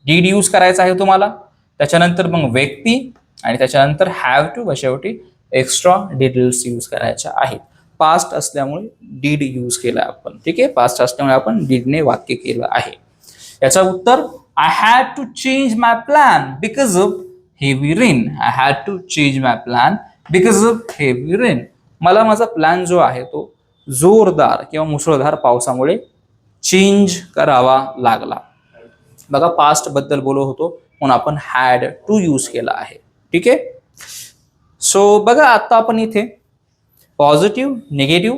डीड यूज करायचा आहे तुम्हाला, त्याच्यानंतर मग व्यक्ती, आणि त्याच्यानंतर हॅव टू व शेवटी एक्स्ट्रा डिटेल्स यूज करायच्या आहेत. पास्ट असल्यामुळे डीड यूज केला आपण. ठीक आहे, पास्ट असल्यामुळे आपण डीडने वाक्य केलं आहे. याचं उत्तर I had to change my plan because of heavy rain. I had to change my plan because of heavy rain. मला माझा प्लॅन जो आहे तो जोरदार किंवा मुसळधार पावसामुळे चेंज करावा लागला. बघा, पास्ट बद्दल बोलत होतो म्हणून आपण हॅड टू यूज केला आहे. ठीक आहे, सो बघा आता आपण इथे positive, negative,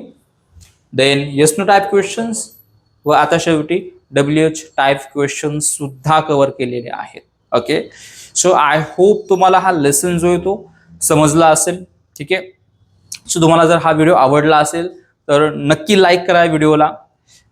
then yes no type questions व आता शेवटी WH टाईप क्वेश्चन्स सुद्धा कव्हर केलेले आहेत. ओके, सो आय होप तुम्हाला हा लेसन जो आहे तो समजला असेल. ठीक आहे, सो तुम्हाला जर हा व्हिडिओ आवडला असेल तर नक्की लाईक करा व्हिडिओला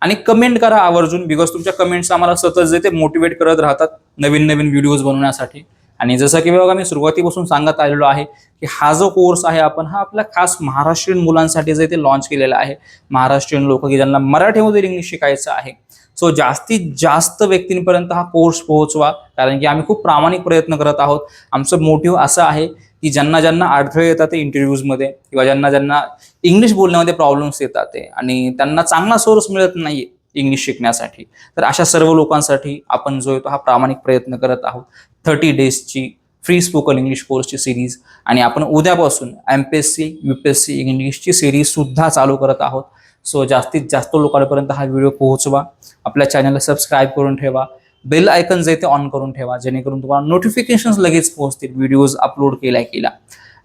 आणि कमेंट करा आवर्जून, बिकॉज तुमच्या कमेंट्स आम्हाला सतत जे ते मोटिवेट करत राहतात नवीन नवीन व्हिडिओज बनवण्यासाठी. आणि जसं की बघा मी सुरुवातीपासून सांगत आलेलो आहे की हा जो कोर्स आहे आपण हा आपल्या खास महाराष्ट्रीयन मुलांसाठी जे ते लॉन्च केलेला आहे. महाराष्ट्रीयन लोक की ज्यांना मराठीमध्ये इंग्लिश शिकायचं आहे. सो जास्तीत जास्त व्यक्तींपर्यंत हा कोर्स पोहोचवा, कारण की आम्ही खूप प्रामाणिक प्रयत्न करत आहोत. आमचं मोटिव्ह असं आहे की ज्यांना ज्यांना अडथळे येतात ते इंटरव्ह्यूजमध्ये किंवा ज्यांना ज्यांना इंग्लिश बोलण्यामध्ये प्रॉब्लेम्स येतात ते आणि त्यांना चांगला सोर्स मिळत नाही इंग्लिश शिकण्यासाठी, तर अशा सर्व लोकांसाठी आपण जो आहे तो हा प्रामाणिक प्रयत्न करत आहोत. 30 डेजची फ्री स्पोकन इंग्लिश कोर्सची सिरीज, आणि आपण उद्यापासून MPSC UPSC इंग्लिशची सिरीज सुद्धा चालू करत आहोत. सो जास्तीत जास्त लोकांपर्यंत हा व्हिडिओ पोहोचवा. आपल्या चॅनलला सबस्क्राईब करून ठेवा, बेल आयकन जे ते ऑन करून ठेवा, जेणेकरून तुम्हाला नोटिफिकेशन्स लगेच पोहोचतील व्हिडिओज अपलोड केल्या.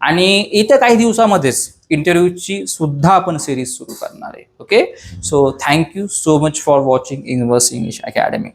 आणि येत्या काही दिवसामध्येच इंटरव्ह्यूची सुद्धा आपण सिरीज सुरू करणार आहे. Okay, so thank you so much for watching inverse English academy.